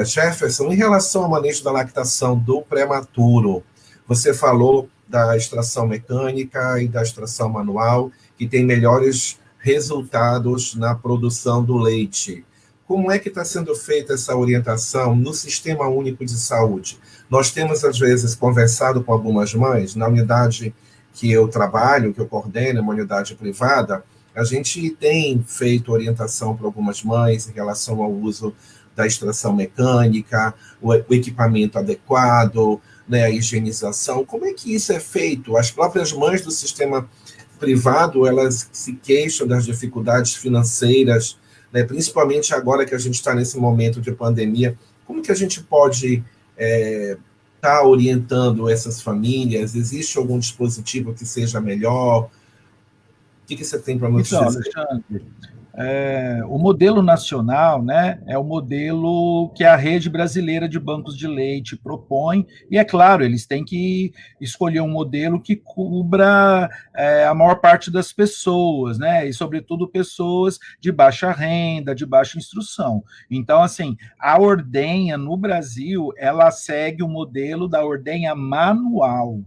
Jefferson, em relação ao manejo da lactação do prematuro, você falou da extração mecânica e da extração manual, que tem melhores resultados na produção do leite. Como é que está sendo feita essa orientação no Sistema Único de Saúde? Nós temos, às vezes, conversado com algumas mães, na unidade que eu trabalho, que eu coordeno, uma unidade privada, a gente tem feito orientação para algumas mães em relação ao uso da extração mecânica, o equipamento adequado, né, a higienização. Como é que isso é feito? As próprias mães do sistema privado, elas se queixam das dificuldades financeiras, né, principalmente agora que a gente está nesse momento de pandemia. Como que a gente pode está orientando essas famílias? Existe algum dispositivo que seja melhor? O que você tem para nos dizer? Alexandre, o modelo nacional, né, é o modelo que a Rede Brasileira de Bancos de Leite propõe, e é claro, eles têm que escolher um modelo que cubra a maior parte das pessoas, né, e sobretudo pessoas de baixa renda, de baixa instrução. Então, assim, a ordenha no Brasil, ela segue o modelo da ordenha manual,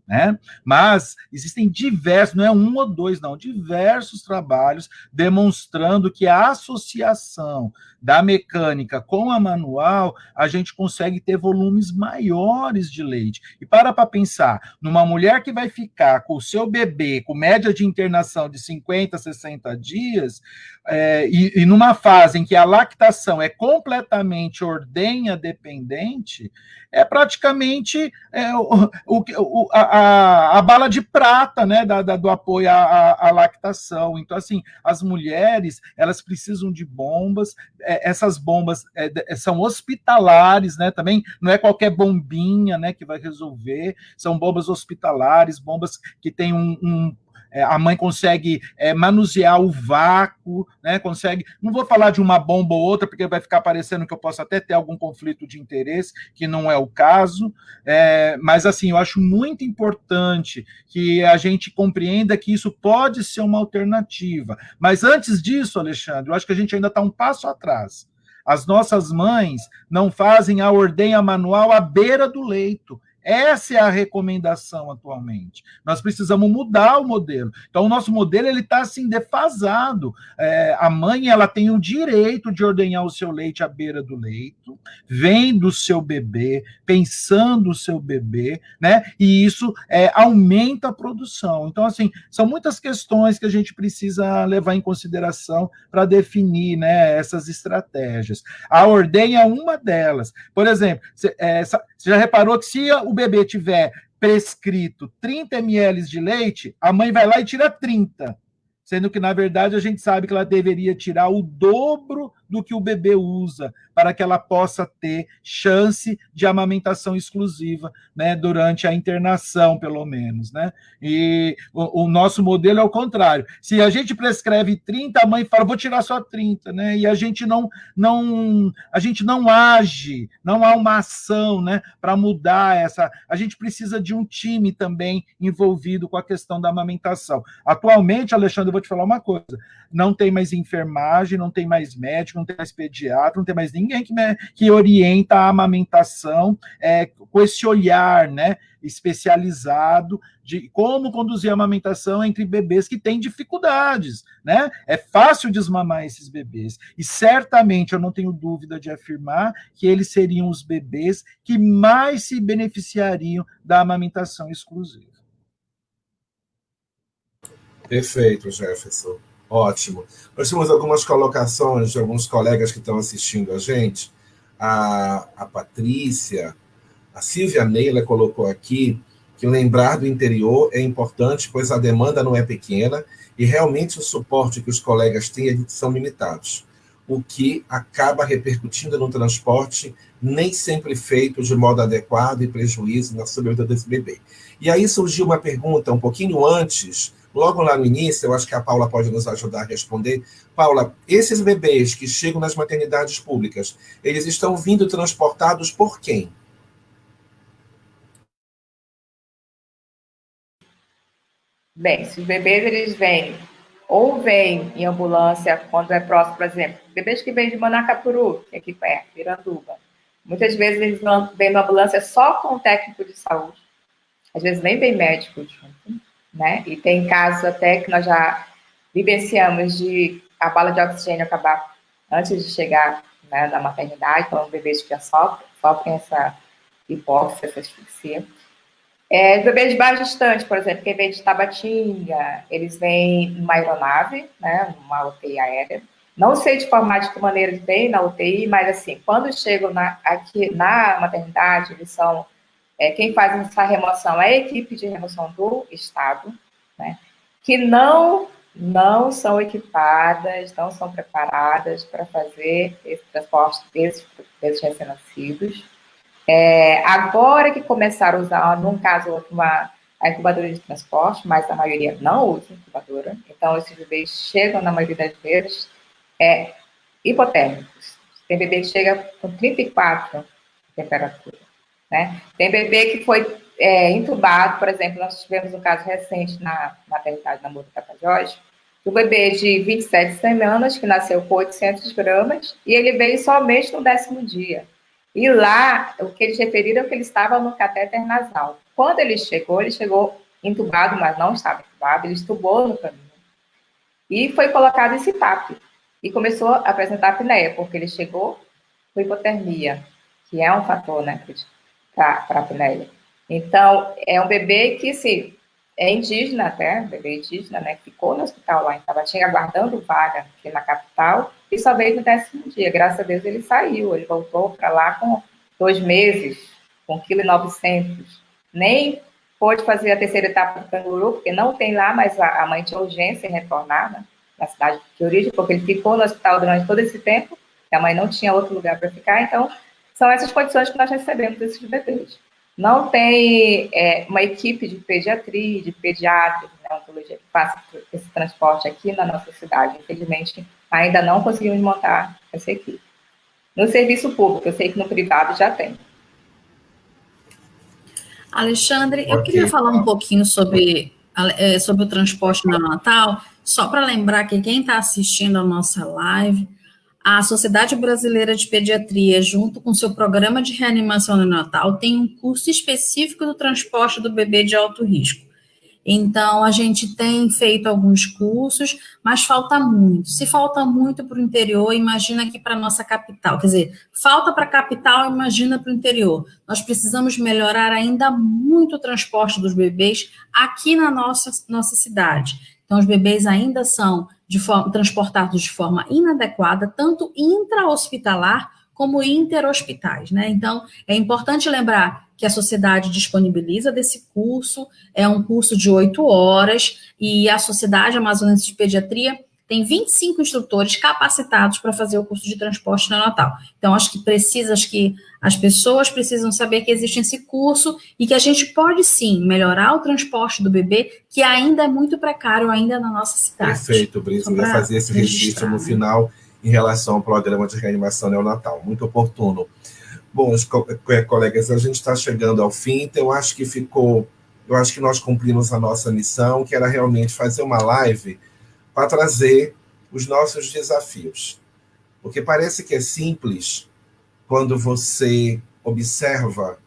né? Mas existem diversos, não é um ou dois, não, diversos trabalhos demonstrando que a associação da mecânica com a manual, a gente consegue ter volumes maiores de leite. E para pensar, numa mulher que vai ficar com o seu bebê com média de internação de 50, 60 dias, e numa fase em que a lactação é completamente ordenha dependente, é praticamente a bala de prata, né, do apoio à lactação. Então, assim, as mulheres, elas precisam de bombas, essas bombas são hospitalares, né, também não é qualquer bombinha, né, que vai resolver, são bombas hospitalares, bombas que têm a mãe consegue manusear o vácuo, né? Consegue. Não vou falar de uma bomba ou outra, porque vai ficar parecendo que eu posso até ter algum conflito de interesse, que não é o caso. Mas, assim, eu acho muito importante que a gente compreenda que isso pode ser uma alternativa. Mas antes disso, Alexandre, eu acho que a gente ainda está um passo atrás. As nossas mães não fazem a ordenha manual à beira do leito. Essa é a recomendação atualmente. Nós precisamos mudar o modelo. Então, o nosso modelo ele está assim defasado. A mãe ela tem o direito de ordenhar o seu leite à beira do leito, vendo o seu bebê, pensando o seu bebê, né? E isso aumenta a produção. Então, assim, são muitas questões que a gente precisa levar em consideração para definir, né, essas estratégias. A ordenha é uma delas. Por exemplo, você já reparou que se o bebê tiver prescrito 30 ml de leite, a mãe vai lá e tira 30, sendo que, na verdade, a gente sabe que ela deveria tirar o dobro do que o bebê usa, para que ela possa ter chance de amamentação exclusiva, né, durante a internação, pelo menos, né? E o nosso modelo é o contrário. Se a gente prescreve 30, a mãe fala, vou tirar só 30, né? E a gente não age, não há uma ação, né, para mudar essa. A gente precisa de um time também envolvido com a questão da amamentação. Atualmente, Alexandre, eu vou te falar uma coisa, não tem mais enfermagem, não tem mais médico, não tem mais pediatra, não tem mais ninguém que orienta a amamentação com esse olhar, né, especializado de como conduzir a amamentação entre bebês que têm dificuldades, né? É fácil desmamar esses bebês. E certamente eu não tenho dúvida de afirmar que eles seriam os bebês que mais se beneficiariam da amamentação exclusiva. Perfeito, Jefferson. Ótimo. Nós temos algumas colocações de alguns colegas que estão assistindo a gente. A Patrícia, a Silvia Neila colocou aqui que lembrar do interior é importante, pois a demanda não é pequena e realmente o suporte que os colegas têm são limitados, o que acaba repercutindo no transporte, nem sempre feito de modo adequado e prejuízo na sobrevida desse bebê. E aí surgiu uma pergunta um pouquinho antes, logo lá no início, eu acho que a Paula pode nos ajudar a responder. Paula, esses bebês que chegam nas maternidades públicas, eles estão vindo transportados por quem? Bem, se os bebês eles vêm em ambulância quando é próximo, por exemplo, bebês que vêm de Manacapuru, que é aqui perto, Iranduba. Muitas vezes eles vêm na ambulância só com o técnico de saúde. Às vezes nem vem médico junto, né? E tem casos até que nós já vivenciamos de a bala de oxigênio acabar antes de chegar, né, na maternidade, então bebês que já sofrem essa hipóxia, essa asfixia. Bebês mais distantes, por exemplo, quem vem de Tabatinga, eles vêm numa aeronave, né, numa UTI aérea. Não sei de de que maneira eles vêm na UTI, mas assim, quando chegam aqui na maternidade, eles são quem faz essa remoção é a equipe de remoção do Estado, né, que não são equipadas, não são preparadas para fazer esse transporte desses recém-nascidos. Agora que começaram a usar, num caso, a incubadora de transporte, mas a maioria não usa incubadora, então esses bebês chegam, na maioria das vezes, hipotérmicos. Tem bebê que chega com 34 de temperatura, né? Tem bebê que foi intubado, por exemplo, nós tivemos um caso recente na maternidade na Moura Tapajós, um bebê de 27 semanas, que nasceu com 800 gramas, e ele veio somente no 10º dia. E lá, o que eles referiram é que ele estava no catéter nasal. Quando ele chegou entubado, mas não estava entubado, ele estubou no caminho. E foi colocado em CPAP. E começou a apresentar apneia, porque ele chegou com hipotermia, que é um fator, né, para a apneia. Então, é um bebê que, assim, é indígena até, bebê indígena, né, ficou no hospital lá em Tabatinga, aguardando vaga aqui na capital, e só veio no 10º dia. Graças a Deus ele saiu, ele voltou para lá com 2 meses, com 1,9 kg. Nem pôde fazer a terceira etapa do canguru, porque não tem lá, mas a mãe tinha urgência em retornar, né, na cidade de origem, porque ele ficou no hospital durante todo esse tempo, e a mãe não tinha outro lugar para ficar, então são essas condições que nós recebemos desses bebês. Não tem uma equipe de pediatria, de pediatras, de neonatologia que faça esse transporte aqui na nossa cidade. Infelizmente, ainda não conseguimos montar essa equipe. No serviço público, eu sei que no privado já tem. Alexandre, eu queria falar um pouquinho sobre o transporte neonatal, só para lembrar que quem está assistindo a nossa live, a Sociedade Brasileira de Pediatria, junto com seu programa de reanimação neonatal, tem um curso específico do transporte do bebê de alto risco. Então, a gente tem feito alguns cursos, mas falta muito. Se falta muito para o interior, imagina aqui para a nossa capital. Quer dizer, falta para a capital, imagina para o interior. Nós precisamos melhorar ainda muito o transporte dos bebês aqui na nossa cidade. Então, os bebês ainda são transportados de forma inadequada, tanto intra-hospitalar como interhospitais, né? Então, é importante lembrar que a sociedade disponibiliza desse curso, é um curso de 8 horas, e a Sociedade Amazonense de Pediatria tem 25 instrutores capacitados para fazer o curso de transporte neonatal. Então, acho que as pessoas precisam saber que existe esse curso e que a gente pode, sim, melhorar o transporte do bebê, que ainda é muito precário ainda na nossa cidade. Perfeito, Brisa. Eu ia fazer esse registro no final em relação ao programa de reanimação neonatal. Muito oportuno. Bom, colegas, a gente está chegando ao fim, então eu acho que nós cumprimos a nossa missão, que era realmente fazer uma live para trazer os nossos desafios. Porque parece que é simples quando você observa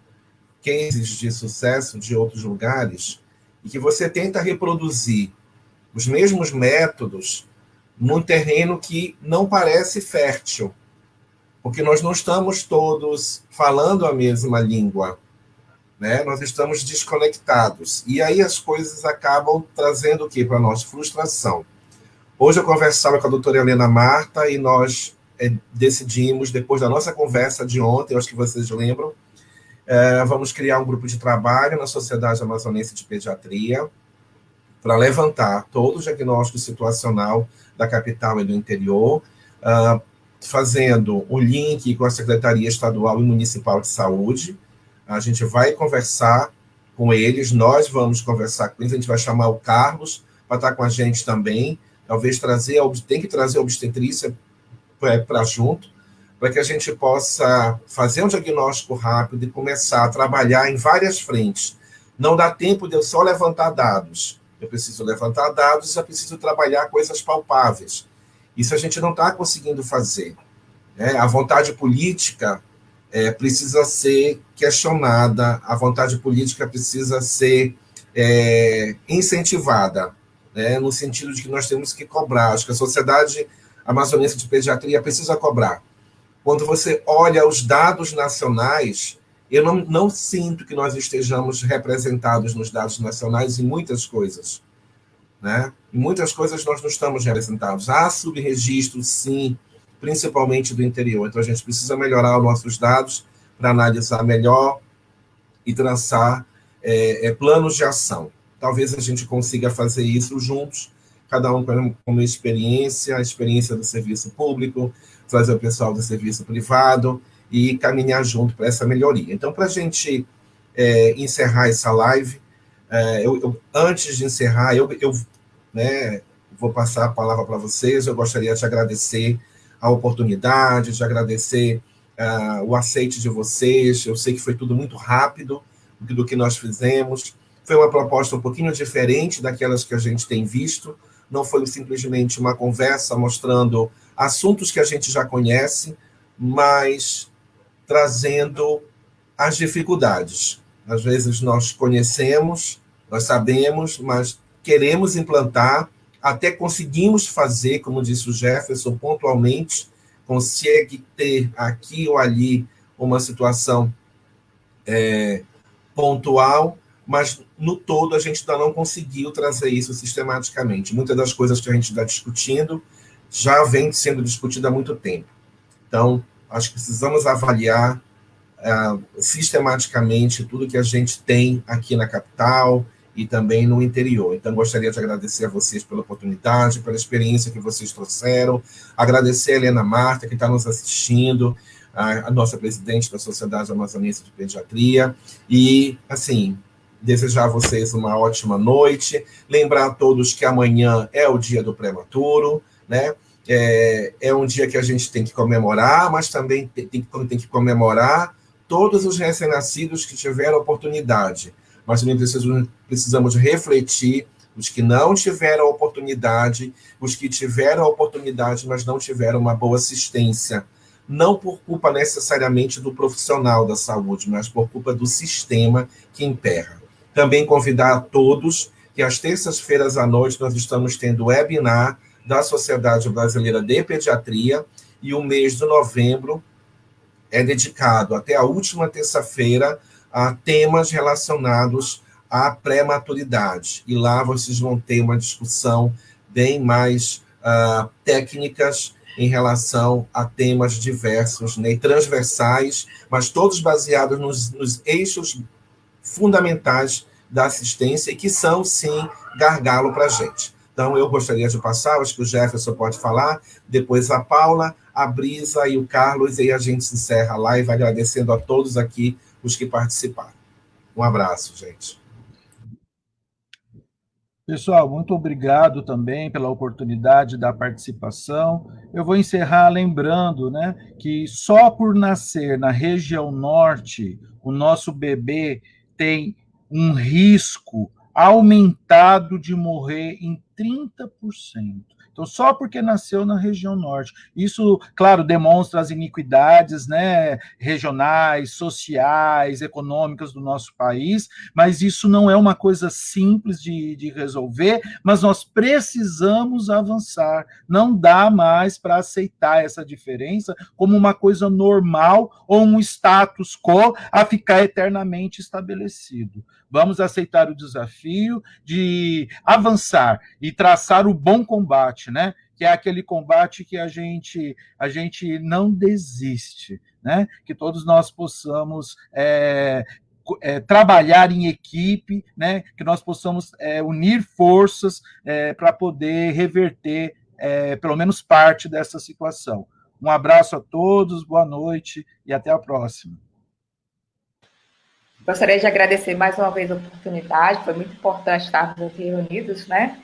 cases de sucesso de outros lugares e que você tenta reproduzir os mesmos métodos num terreno que não parece fértil, porque nós não estamos todos falando a mesma língua, né? Nós estamos desconectados. E aí as coisas acabam trazendo o quê para nós? Frustração. Hoje eu conversava com a doutora Helena Marta e nós decidimos, depois da nossa conversa de ontem, acho que vocês lembram, vamos criar um grupo de trabalho na Sociedade Amazonense de Pediatria para levantar todo o diagnóstico situacional da capital e do interior, fazendo o link com a Secretaria Estadual e Municipal de Saúde. A gente vai conversar com eles, nós vamos conversar com eles, a gente vai chamar o Carlos para estar com a gente também, talvez tem que trazer a obstetrícia para junto, para que a gente possa fazer um diagnóstico rápido e começar a trabalhar em várias frentes. Não dá tempo de eu só levantar dados. Eu preciso levantar dados e eu preciso trabalhar coisas palpáveis. Isso a gente não está conseguindo fazer, né? A vontade política precisa ser questionada, a vontade política precisa ser incentivada, né? No sentido de que nós temos que cobrar. Acho que a Sociedade Amazonense de Pediatria precisa cobrar. Quando você olha os dados nacionais, eu não sinto que nós estejamos representados nos dados nacionais em muitas coisas, né? Em muitas coisas nós não estamos representados. Há subregistro, sim, principalmente do interior. Então a gente precisa melhorar os nossos dados para analisar melhor e traçar planos de ação. Talvez a gente consiga fazer isso juntos, cada um com uma experiência, a experiência do serviço público, trazer o pessoal do serviço privado, e caminhar junto para essa melhoria. Então, para a gente encerrar essa live, antes de encerrar, eu vou passar a palavra para vocês. Eu gostaria de agradecer a oportunidade, de agradecer o aceite de vocês. Eu sei que foi tudo muito rápido do que nós fizemos. Foi uma proposta um pouquinho diferente daquelas que a gente tem visto. Não foi simplesmente uma conversa mostrando assuntos que a gente já conhece, mas trazendo as dificuldades. Às vezes nós conhecemos, nós sabemos, mas queremos implantar, até conseguimos fazer, como disse o Jefferson, pontualmente, consegue ter aqui ou ali uma situação pontual, mas no todo a gente ainda não conseguiu trazer isso sistematicamente. Muitas das coisas que a gente está discutindo já vem sendo discutida há muito tempo. Então, acho que precisamos avaliar sistematicamente tudo que a gente tem aqui na capital e também no interior. Então, gostaria de agradecer a vocês pela oportunidade, pela experiência que vocês trouxeram, agradecer a Helena Marta, que está nos assistindo, a nossa presidente da Sociedade Amazonense de Pediatria, e, assim, desejar a vocês uma ótima noite, lembrar a todos que amanhã é o dia do prematuro, né? É um dia que a gente tem que comemorar, mas também tem que comemorar todos os recém-nascidos que tiveram oportunidade. Mas também precisamos refletir os que não tiveram oportunidade, os que tiveram oportunidade, mas não tiveram uma boa assistência. Não por culpa necessariamente do profissional da saúde, mas por culpa do sistema que emperra. Também convidar a todos que às terças-feiras à noite nós estamos tendo webinar da Sociedade Brasileira de Pediatria, e o mês de novembro é dedicado até a última terça-feira a temas relacionados à pré-maturidade. E lá vocês vão ter uma discussão bem mais técnicas em relação a temas diversos, né, e transversais, mas todos baseados nos eixos fundamentais da assistência e que são, sim, gargalo para a gente. Então, eu gostaria de passar, acho que o Jefferson pode falar, depois a Paula, a Brisa e o Carlos, e aí a gente encerra a live agradecendo a todos aqui os que participaram. Um abraço, gente. Pessoal, muito obrigado também pela oportunidade da participação. Eu vou encerrar lembrando, né, que só por nascer na região norte, o nosso bebê tem um risco aumentado de morrer em 30%. Então, só porque nasceu na região norte. Isso, claro, demonstra as iniquidades, né, regionais, sociais, econômicas do nosso país, mas isso não é uma coisa simples de resolver, mas nós precisamos avançar. Não dá mais para aceitar essa diferença como uma coisa normal ou um status quo a ficar eternamente estabelecido. Vamos aceitar o desafio de avançar e traçar o bom combate, né? Que é aquele combate que a gente não desiste, né? Que todos nós possamos trabalhar em equipe, né? Que nós possamos unir forças para poder reverter pelo menos parte dessa situação. Um abraço a todos, boa noite e até a próxima. Gostaria de agradecer mais uma vez a oportunidade, foi muito importante estarmos aqui reunidos, né?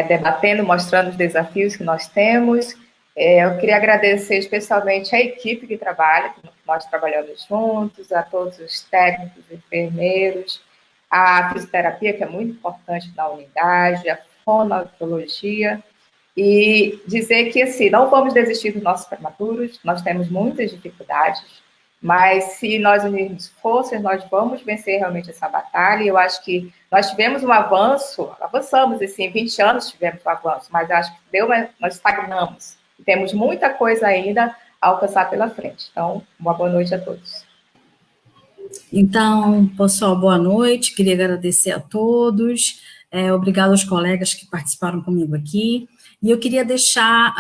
Debatendo, mostrando os desafios que nós temos. Eu queria agradecer especialmente a equipe que trabalha, que nós trabalhamos juntos, a todos os técnicos, enfermeiros, a fisioterapia, que é muito importante na unidade, a fonoaudiologia, e dizer que, assim, não vamos desistir dos nossos prematuros, nós temos muitas dificuldades, mas se nós unirmos forças, nós vamos vencer realmente essa batalha. E eu acho que nós tivemos um avançamos, assim, em 20 anos tivemos um avanço, mas acho que nós estagnamos. Temos muita coisa ainda a alcançar pela frente. Então, uma boa noite a todos. Então, pessoal, boa noite. Queria agradecer a todos. Obrigado aos colegas que participaram comigo aqui. E eu queria deixar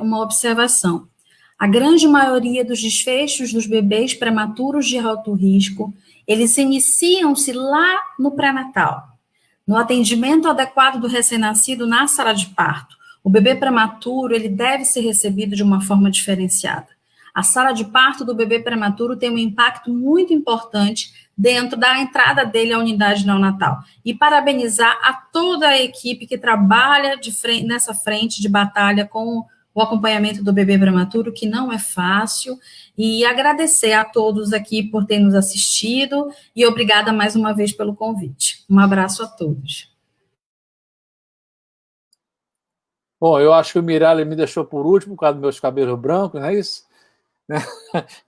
uma observação. A grande maioria dos desfechos dos bebês prematuros de alto risco, eles iniciam-se lá no pré-natal, no atendimento adequado do recém-nascido na sala de parto. O bebê prematuro, ele deve ser recebido de uma forma diferenciada. A sala de parto do bebê prematuro tem um impacto muito importante dentro da entrada dele à unidade neonatal. E parabenizar a toda a equipe que trabalha nessa frente de batalha com o acompanhamento do bebê prematuro, que não é fácil, e agradecer a todos aqui por terem nos assistido, e obrigada mais uma vez pelo convite. Um abraço a todos. Bom, eu acho que o Miralles me deixou por último, por causa dos meus cabelos brancos, não é isso?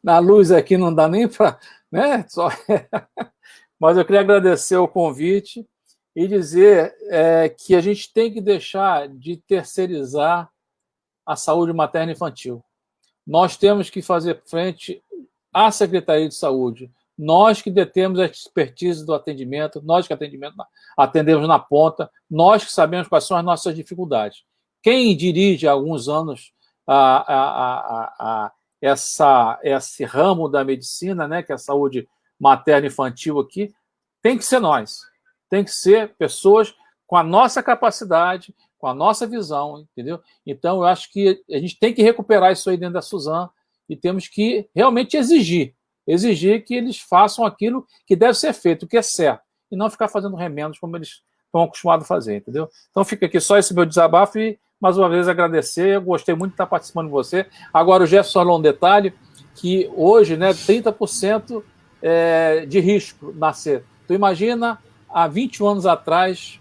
Na luz aqui não dá nem para... Né? Mas eu queria agradecer o convite e dizer que a gente tem que deixar de terceirizar a saúde materna e infantil. Nós temos que fazer frente à Secretaria de Saúde. Nós que detemos a expertise do atendimento, nós que atendemos na ponta, nós que sabemos quais são as nossas dificuldades. Quem dirige há alguns anos esse ramo da medicina, né, que é a saúde materna e infantil aqui, tem que ser nós. Tem que ser pessoas com a nossa capacidade, com a nossa visão, entendeu? Então, eu acho que a gente tem que recuperar isso aí dentro da Suzano e temos que realmente exigir que eles façam aquilo que deve ser feito, o que é certo, e não ficar fazendo remendos como eles estão acostumados a fazer, entendeu? Então, fica aqui só esse meu desabafo e, mais uma vez, agradecer. Eu gostei muito de estar participando de você. Agora, o Jefferson falou um detalhe, que hoje, né, 30% de risco nascer. Então, imagina, há 21 anos atrás,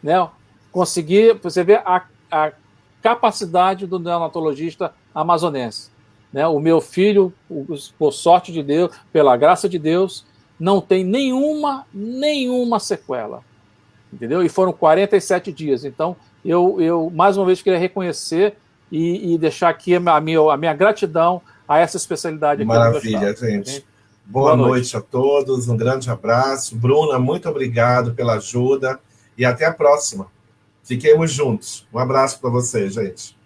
né, conseguir, você vê a capacidade do neonatologista amazonense. Né? O meu filho, por sorte de Deus, pela graça de Deus, não tem nenhuma sequela. Entendeu? E foram 47 dias. Então, eu mais uma vez queria reconhecer e deixar aqui a minha gratidão a essa especialidade aqui. Maravilha, gente. Boa noite a todos, um grande abraço. Bruna, muito obrigado pela ajuda e até a próxima. Fiquemos juntos. Um abraço para vocês, gente.